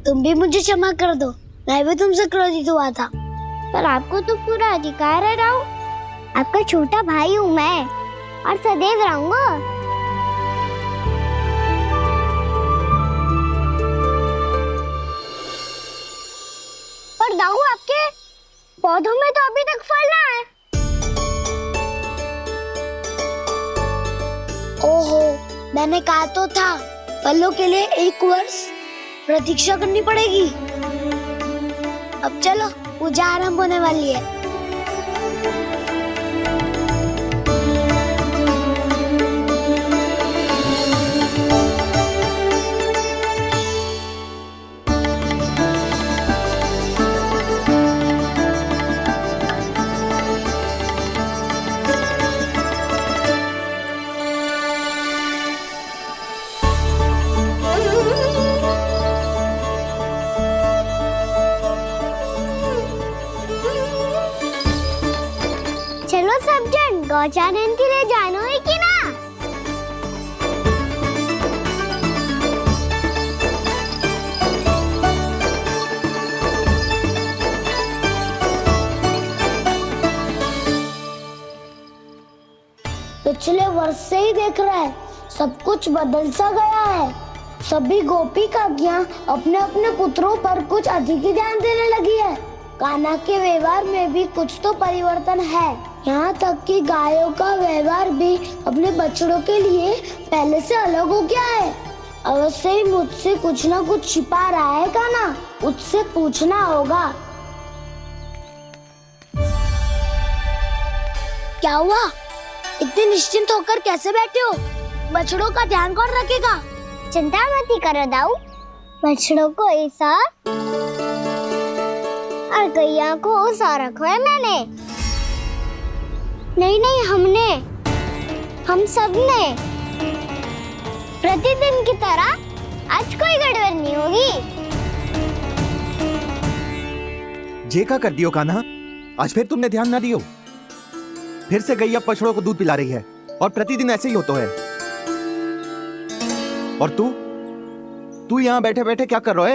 तुम भी मुझे क्षमा कर दो, मैं भी तुमसे क्रोधित हुआ था। पर आपको तो पूरा अधिकार है दाऊ, आपका छोटा भाई हूँ मैं और सदैव रहूंगा। पर दाऊ, आपके पौधों में तो अभी तक फल ना है। ओहो, मैंने कहा तो था फलों के लिए 1 वर्ष प्रतीक्षा करनी पड़ेगी। अब चलो, पूजा आरंभ होने वाली है। चलो सब जन गौचानन के लिए जानो है कि ना? पिछले वर्ष से ही देख रहा है, सब कुछ बदल सा गया है। सभी गोपी काकियां अपने अपने पुत्रों पर कुछ अधिक ही ध्यान देने लगी है। कान्हा के व्यवहार में भी कुछ तो परिवर्तन है। यहाँ तक कि गायों का व्यवहार भी अपने बछड़ों के लिए पहले से अलग हो गया है। अवश्य ही मुझसे कुछ ना कुछ छिपा रहा है कान्हा, उससे पूछना होगा। क्या हुआ? इतने निश्चिंत होकर कैसे बैठे हो? बछड़ों का ध्यान कौन रखेगा? चिंता मत करो दाऊ, बछड़ों को ऐसा और और गैया को उसा रखा है मैंने। नहीं, हमने, हम सब ने। प्रतिदिन की तरह आज कोई गड़बड़ नहीं होगी। जे का कर दियो कान्हा, आज फिर तुमने ध्यान ना दियो। फिर से गैया बछड़ों को दूध पिला रही है और प्रतिदिन ऐसे ही होता है। और तू यहाँ बैठे बैठे क्या कर रहा है?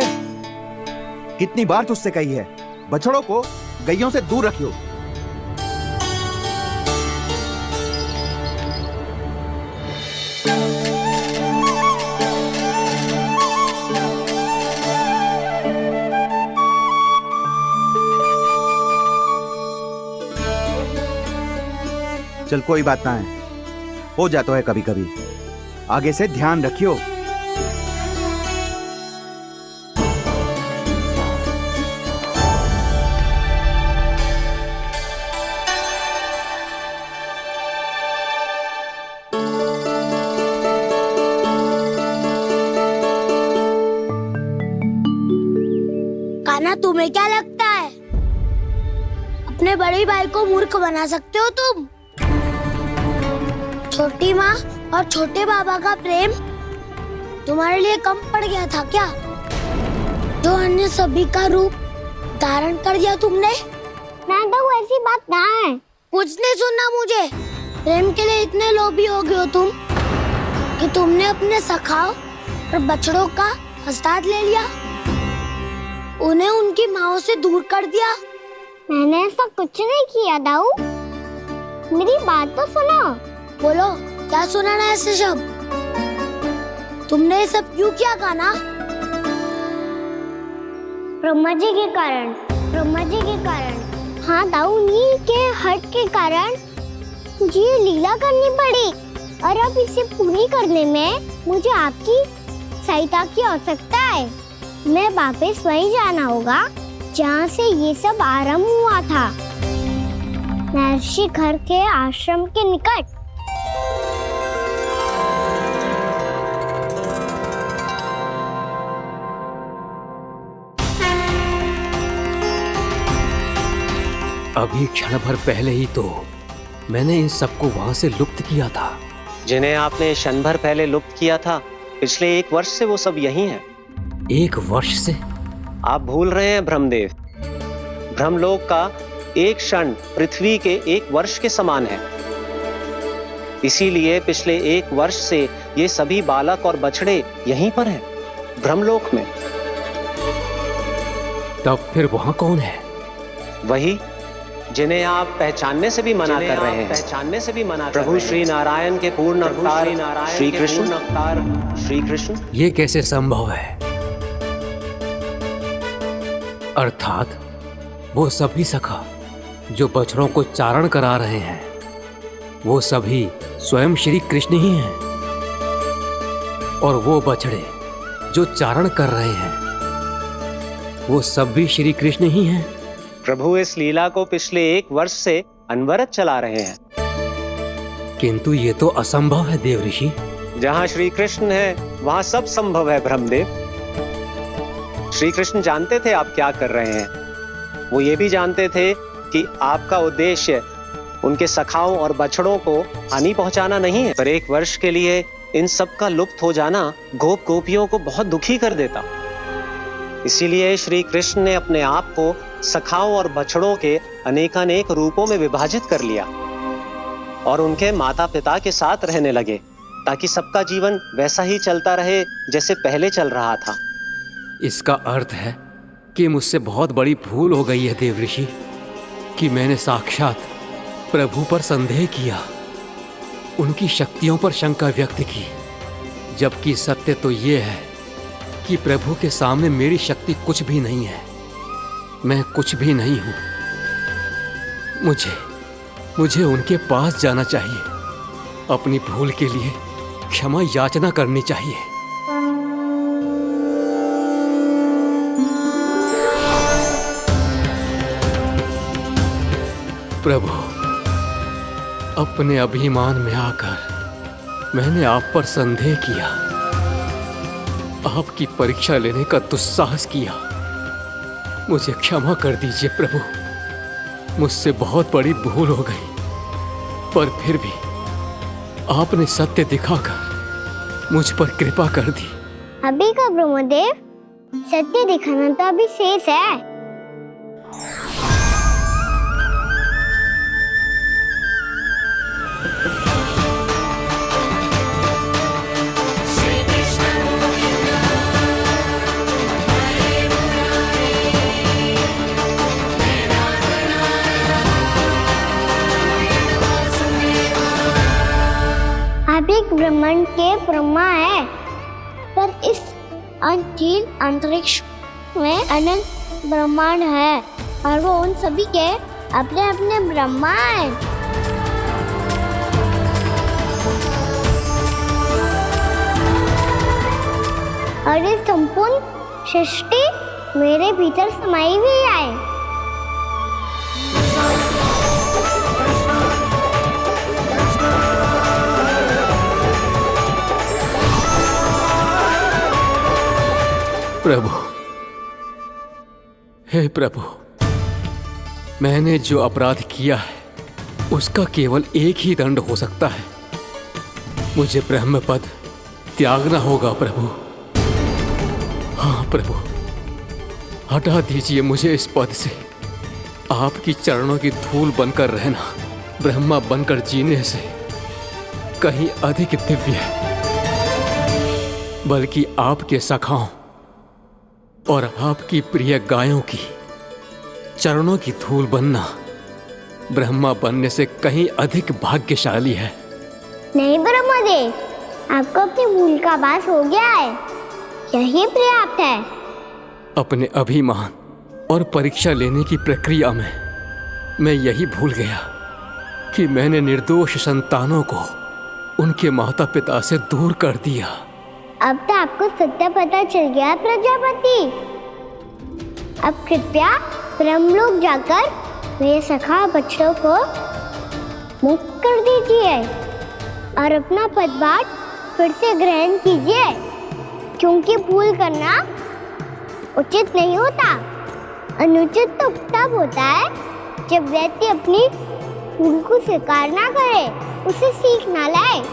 कितनी बार तुझसे कही है बछड़ों को गैयों से दूर रखियो। चल कोई बात ना है, हो जाता है कभी कभी। आगे से ध्यान रखियो। कान्हा, तुम्हें क्या लगता है अपने बड़े भाई को मूर्ख बना सकते हो तुम? छोटी माँ और छोटे बाबा का प्रेम तुम्हारे लिए कम पड़ गया था क्या, जो अन्य सभी का रूप धारण कर दिया तुमने? तो ऐसी बात ना है। कुछ नहीं सुनना मुझे। प्रेम के लिए इतने लोभी हो गए हो तुम कि तुमने अपने सखाओ और बछड़ों का हस्ताक्षर ले लिया, उन्हें उनकी माँओं से दूर कर दिया। मैंने ऐसा कुछ नहीं किया दाऊ, मेरी बात तो सुनो। बोलो, क्या सुनाना है ऐसे शब्द? तुमने ये सब क्यों किया कान्हा? ब्रह्मा जी के कारण। हाँ दाऊ, नील के हट के कारण मुझे ये लीला करनी पड़ी, और अब इसे पूरी करने में मुझे आपकी सहायता की आवश्यकता है। मैं वापस वहीं जाना होगा जहाँ से ये सब आरंभ हुआ था, महर्षि घर के आश्रम के निकट। अभी क्षण भर पहले ही तो मैंने इन सबको वहां से लुप्त किया था। जिन्हें आपने क्षण भर पहले लुप्त किया था, पिछले 1 वर्ष से वो सब यही हैं। 1 वर्ष से? आप भूल रहे हैं ब्रह्मदेव। ब्रह्मलोक का एक क्षण पृथ्वी के 1 वर्ष के समान है। इसीलिए पिछले 1 वर्ष से ये सभी बालक और बछड़े यहीं पर हैं, ब्रह्मलोक में। तब फिर वहां कौन है? वही जिन्हें आप पहचानने से भी मना कर रहे हैं। प्रभु श्री नारायण के पूर्ण अवतार श्री कृष्ण। ये कैसे संभव है? अर्थात वो सभी सखा जो बछड़ों को चारण करा रहे हैं, वो सभी स्वयं श्री कृष्ण ही हैं, और वो बछड़े जो चारण कर रहे हैं, वो सब भी श्री कृष्ण ही हैं। प्रभु इस लीला को पिछले 1 वर्ष से अनवरत चला रहे हैं। किंतु ये तो असंभव है देव ऋषि। जहाँ श्री कृष्ण है वहाँ सब संभव है ब्रह्मदेव। श्री कृष्ण जानते थे आप क्या कर रहे हैं। वो ये भी जानते थे कि आपका उद्देश्य उनके सखाओं और बछड़ों को हानि पहुंचाना नहीं है, पर 1 वर्ष के लिए इन सब का लुप्त हो जाना गोप गोपियों को बहुत दुखी कर देता। इसीलिए श्री कृष्ण ने अपने आप को सखाओं और बछड़ों के अनेकानेक रूपों में विभाजित कर लिया और उनके माता पिता के साथ रहने लगे, ताकि सबका जीवन वैसा ही चलता रहे जैसे पहले चल रहा था। इसका अर्थ है कि मुझसे बहुत बड़ी भूल हो गई है देव ऋषि, कि मैंने साक्षात प्रभु पर संदेह किया, उनकी शक्तियों पर शंका व्यक्त की, जबकि सत्य तो ये है कि प्रभु के सामने मेरी शक्ति कुछ भी नहीं है। मैं कुछ भी नहीं हूं। मुझे उनके पास जाना चाहिए, अपनी भूल के लिए क्षमा याचना करनी चाहिए। प्रभु, अपने अभिमान में आकर मैंने आप पर संदेह किया, आपकी परीक्षा लेने का दुस्साहस किया, मुझे क्षमा कर दीजिए प्रभु, मुझसे बहुत बड़ी भूल हो गई, पर फिर भी आपने सत्य दिखाकर मुझ पर कृपा कर दी। अभी का ब्रह्मदेव, सत्य दिखाना तो अभी शेष है। आप एक ब्रह्मांड के ब्रह्मा है, पर इस अनंत अंतरिक्ष में अनंत ब्रह्मांड है और वो उन सभी के अपने अपने ब्रह्मा है। और ये संपूर्ण सृष्टि मेरे भीतर समाई हुई है। प्रभु, हे प्रभु, मैंने जो अपराध किया है उसका केवल एक ही दंड हो सकता है। मुझे ब्रह्म पद त्यागना होगा प्रभु। हाँ प्रभु, हटा दीजिए मुझे इस पद से। आपकी चरणों की धूल बनकर रहना ब्रह्मा बनकर जीने से कहीं अधिक दिव्य है। बल्कि आपके सखाओं और आपकी प्रिय गायों की चरणों की धूल बनना ब्रह्मा बनने से कहीं अधिक भाग्यशाली है। नहीं ब्रह्मदेव, आपको अपनी भूल का आभास हो गया है, यही पर्याप्त है। अपने अभिमान और परीक्षा लेने की प्रक्रिया में मैं यही भूल गया कि मैंने निर्दोष संतानों को उनके माता पिता से दूर कर दिया। अब तो आपको सत्य पता चल गया प्रजापति। अब कृपया ब्रह्मलोक जाकर मेरे सखा बच्चों को मुक्त कर दीजिए और अपना पदभार फिर से ग्रहण कीजिए, क्योंकि भूल करना उचित नहीं होता। अनुचित तो तब होता है जब व्यक्ति अपनी भूल को स्वीकार ना करे, उसे सीख ना लाए।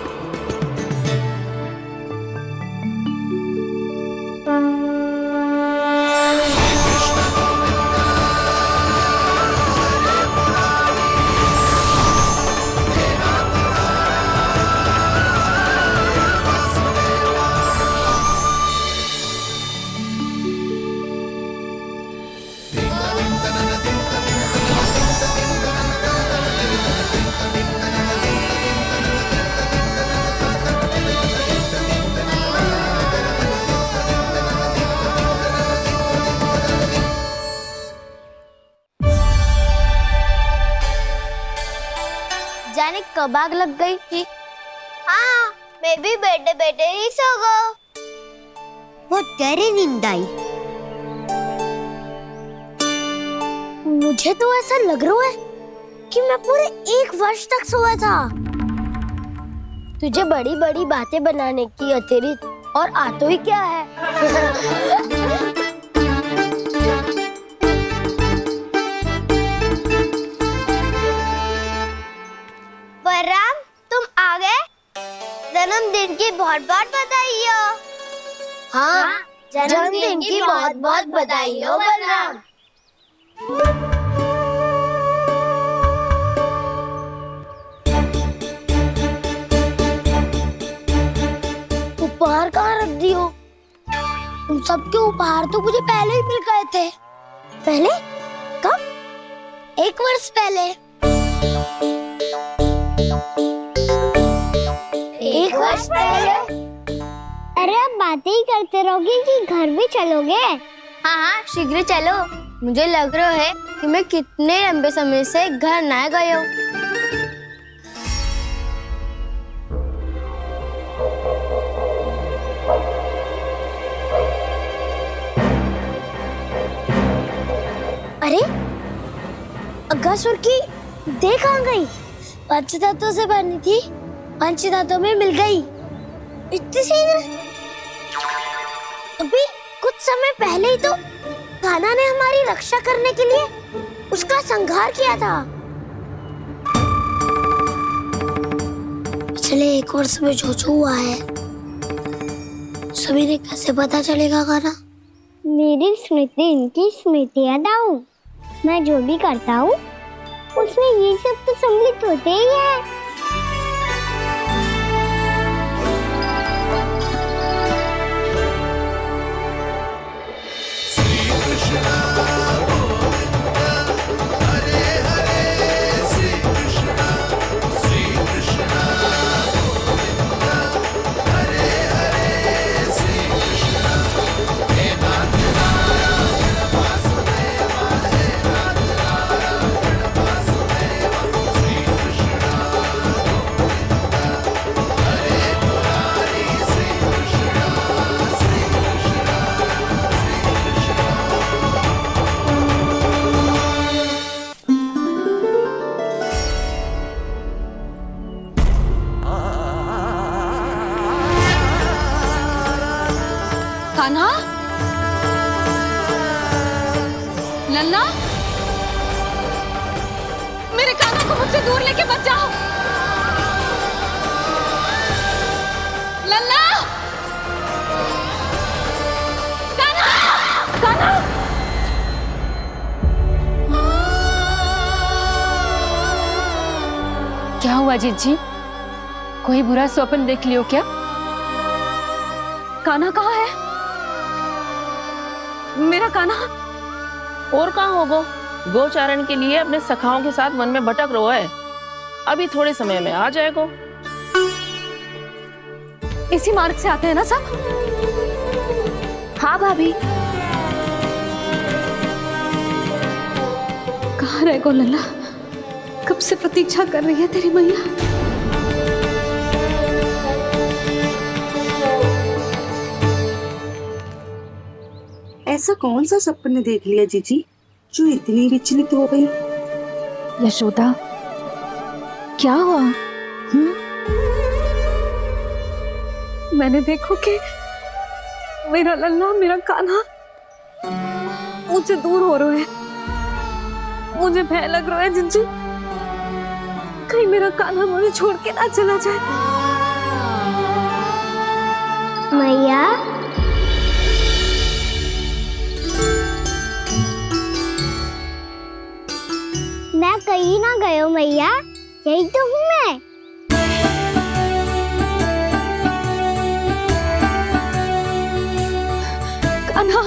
जाने कब आग लग गई थी। हाँ, मैं भी बैठे बैठे ही सो गया। बहुत गहरी नींद आई। मुझे तो ऐसा लग रहा है कि मैं पूरे 1 वर्ष तक सोया था। तुझे बड़ी बड़ी बातें बनाने की अतिरिक्त और आता ही क्या है? बलराम, तुम आ गए? जन्मदिन की बहुत बहुत बधाई हो। हाँ, जन्मदिन की बहुत बहुत बधाई हो बलराम। उपहार कहाँ रख दी हो? तुम सबके उपहार तो मुझे पहले ही मिल गए थे। पहले? कब? 1 वर्ष पहले। 1 वर्ष पहले? अरे अब बातें ही करते रहोगे कि घर भी चलोगे? हाँ हाँ, शीघ्र चलो। मुझे लग रहा है कि मैं कितने लंबे समय से घर ना गए हूँ। अरे अगासुर की देह कहाँ गई? पंचतत्वों से बनी थी, पंचतत्वों में मिल गई। इतनी शीघ्र? अभी कुछ समय पहले ही तो कान्हा ने हमारी रक्षा करने के लिए उसका संहार किया था। पिछले 1 वर्ष में जो हुआ है सभी ने कैसे पता चलेगा कान्हा? मेरी स्मृति इनकी स्मृति हटाऊं। मैं जो भी करता हूँ उसमें ये सब तो सम्मिलित होते ही है। कान्हा, लल्ला, मेरे कान्हा को मुझसे दूर लेके मत जाओ। लल्ला, कान्हा, कान्हा। क्या हुआ जीजी? कोई बुरा स्वप्न देख लियो क्या? कान्हा कहाँ है? मेरा कान्हा? और कहाँ होगो? गोचारण के लिए अपने सखाओं के साथ वन में भटक रहो है। अभी थोड़े समय में आ जाएगो। इसी मार्ग से आते हैं ना सब? हाँ भाभी। कहाँ रह गो लल्ला? कब से प्रतीक्षा कर रही है तेरी मैया। ऐसा कौन सा सपने देख लिया जीजी जो इतनी विचलित हो गई? यशोदा, क्या हुआ? मैंने देखो कि मेरा लल्ला, मेरा कान्हा मुझसे दूर हो रहे हैं। मुझे भय लग रहा है जीजी, कहीं मेरा कान्हा मुझे छोड़ के ना चला जाए। मैया, मैं कहीं ना गयो मैया, यही तो हूँ मैं। कान्हा,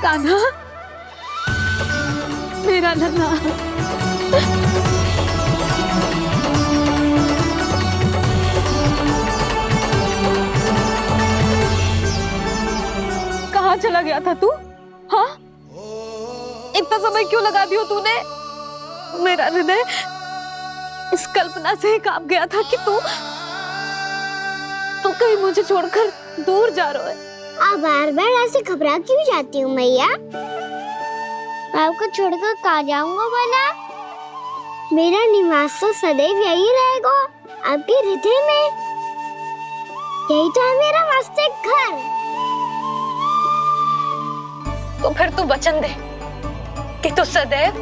कान्हा, मेरा लल्ला। कहाँ चला गया था तू? हाँ, इतना समय क्यों लगा दियो तूने? मेरा हृदय इस कल्पना से ही कांप गया था कि तू कहीं मुझे छोड़कर दूर जा रहा है। आप बार बार ऐसे घबरा क्यों जाती हूँ मैया? आपको छोड़कर कहाँ जाऊंगा भला? मेरा निवास तो सदैव यही रहेगा, आपके हृदय में। यही तो है मेरा वास्तविक घर। तो फिर तू वचन दे कि तू सदैव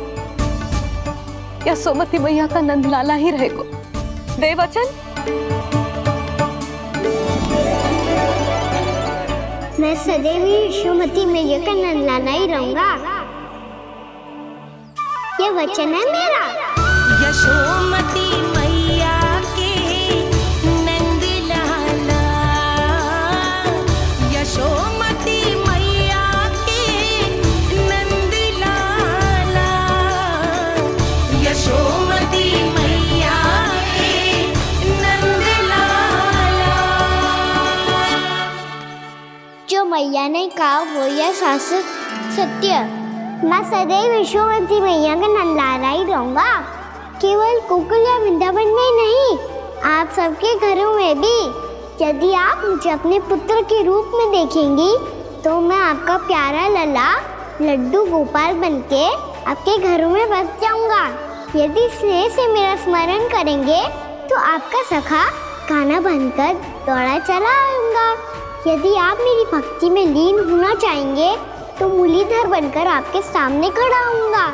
यशोमती मैया का नंदलाला ही रहेगा। दे वचन। मैं सदैव यशोमती मैया का नंदलाला ही रहूंगा, ये वचन है मेरा। यशोमती मैया के नंदलाला, यशोमती मैया के नंदलाला, यशोमती मैया के नंदलाला। जो मैया ने कहा वो यह शाश्वत सत्य। मैं सदैव यशोमती मैया का नंदलाला ही रहूंगा, केवल गोकुल या वृंदावन में नहीं, आप सबके घरों में भी। यदि आप मुझे अपने पुत्र के रूप में देखेंगी तो मैं आपका प्यारा लल्ला लड्डू गोपाल बनके आपके घरों में बस जाऊंगा। यदि स्नेह से मेरा स्मरण करेंगे तो आपका सखा कान्हा बनकर दौड़ा चला आऊंगा। यदि आप मेरी भक्ति में लीन होना चाहेंगे तो मुरलीधर बनकर आपके सामने खड़ा होऊंगा।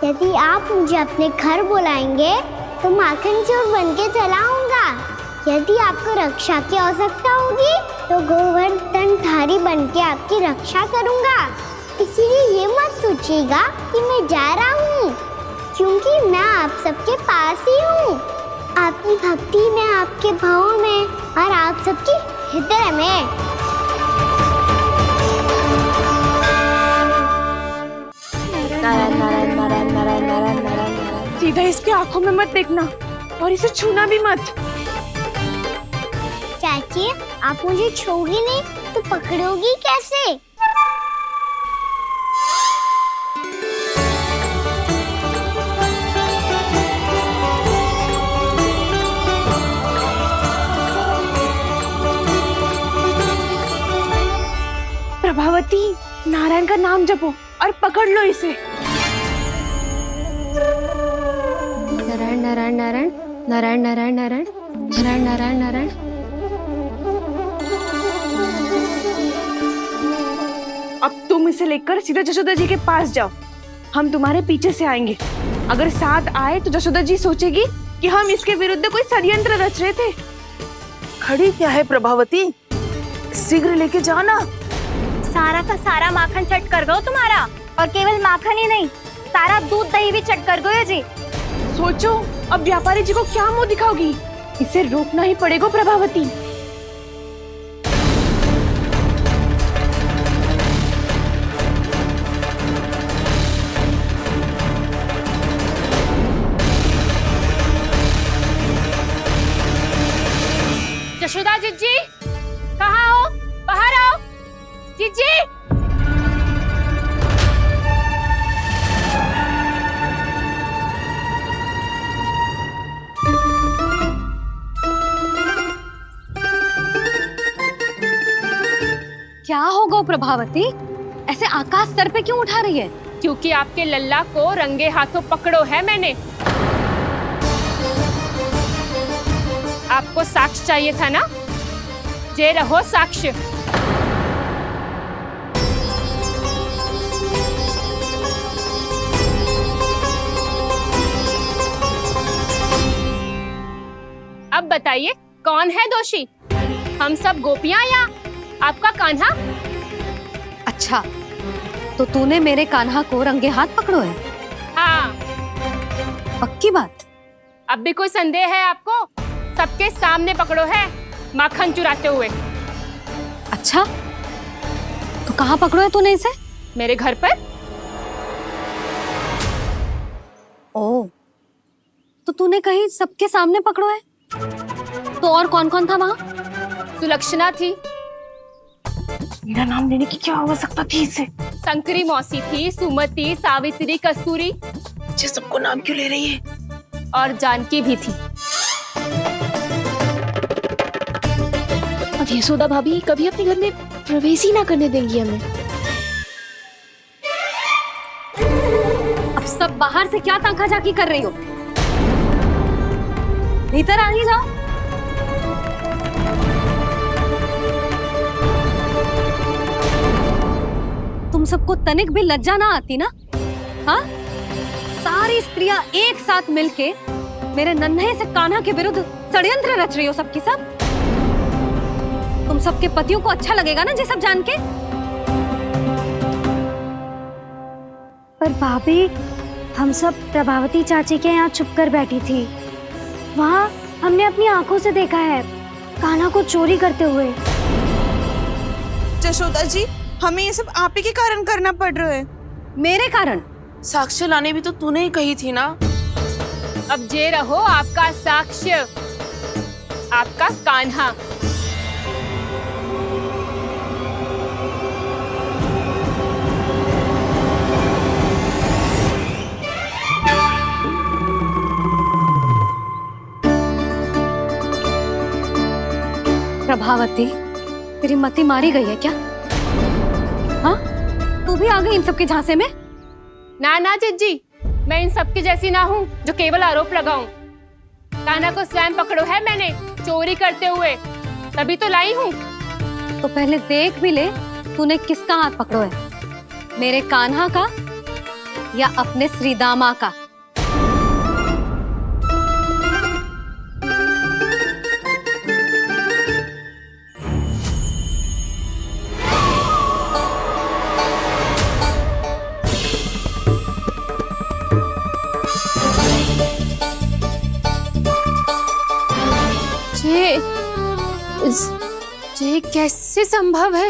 यदि आप मुझे अपने घर बुलाएंगे तो माखन चोर बन के चला आऊंगा। यदि आपको रक्षा की आवश्यकता होगी तो गोवर्धनधारी बन के आपकी रक्षा करूंगा। इसीलिए ये मत सोचिएगा कि मैं जा रहा हूँ, क्योंकि मैं आप सबके पास ही हूँ, आपकी भक्ति में, आपके भाव में और आप सबके हृदय में। नारायण नारायण नारायण नारायण नारायण नारायण। सीधा इसके आंखों में मत देखना और इसे छूना भी मत। चाची, आप मुझे छोड़ोगी नहीं तो पकड़ोगी कैसे? प्रभावती, नारायण का नाम जपो और पकड़ लो इसे। नारायण नारायण नारायण नारायण नारायण नारायण नारायण नारायण नारायण। अब तुम इसे लेकर सीधा जशोदा जी के पास जाओ, हम तुम्हारे पीछे से आएंगे। अगर साथ आए तो जशोदा जी सोचेगी कि हम इसके विरुद्ध कोई षड्यंत्र रच रहे थे। खड़ी क्या है प्रभावती, शीघ्र लेके जाना। सारा का सारा माखन चट कर गयो तुम्हारा, और केवल माखन ही नहीं, सारा दूध दही भी चट कर गयो जी। सोचो अब व्यापारी जी को क्या मुंह दिखाओगी। इसे रोकना ही पड़ेगा प्रभावती। जशोदा जीजी, कहाँ हो? बाहर आओ जीजी। क्या होगा प्रभावती, ऐसे आकाश सर पे क्यों उठा रही है? क्योंकि आपके लल्ला को रंगे हाथों पकड़ो है मैंने। आपको साक्ष्य चाहिए था ना, जे रहो साक्ष्य। अब बताइए कौन है दोषी, हम सब गोपियां या आपका कान्हा? अच्छा, तो तूने मेरे कान्हा को रंगे हाथ पकड़ो है? हाँ। पक्की बात? अब भी कोई संदेह है आपको? सबके सामने पकड़ो है माखन चुराते हुए। अच्छा, तो कहाँ पकड़ो है तूने इसे? मेरे घर पर। ओ, तो तूने कहीं सबके सामने पकड़ो है? तो और कौन कौन था वहाँ? सुलक्षणा थी। मेरा नाम लेने की क्या आवश्यकता थी इसे? संकरी मौसी थी, सुमति, सावित्री, कस्तूरी। ये सबको नाम क्यों ले रही है? और जानकी भी थी। अब यशोदा भाभी कभी अपने घर में प्रवेश ही ना करने देंगी हमें। अब सब बाहर से क्या ताका झाकी कर रही हो? भीतर आ ही जाओ। तुम सबको तनिक भी लज्जा ना आती ना? हाँ, सारी स्त्रियां एक साथ मिलके मेरे नन्हे से कान्हा के विरुद्ध षड्यंत्र रच रही हो सबकी सब। तुम सबके पतियों को अच्छा लगेगा ना ये सब जान के? पर भाभी, हम सब प्रभावती चाची के यहाँ छुप कर बैठी थी। वहाँ हमने अपनी आंखों से देखा है कान्हा को चोरी करते हुए। जशोदा जी, हमें ये सब आप ही के कारण करना पड़ रहा है। मेरे कारण? साक्ष्य लाने भी तो तूने ही कही थी ना। अब जे रहो आपका साक्ष्य, आपका कान्हा। प्रभावती, तेरी मति मारी गई है क्या? हाँ, तू भी आ गई इन सबके झांसे में? ना ना जिज्जी, मैं इन सबकी जैसी ना हूँ जो केवल आरोप लगाऊं। कान्हा को स्वयं पकड़ो है मैंने चोरी करते हुए, तभी तो लाई हूँ। तो पहले देख भी ले तूने किसका हाथ पकड़ो है, मेरे कान्हा का या अपने श्रीदामा का। ये कैसे संभव है?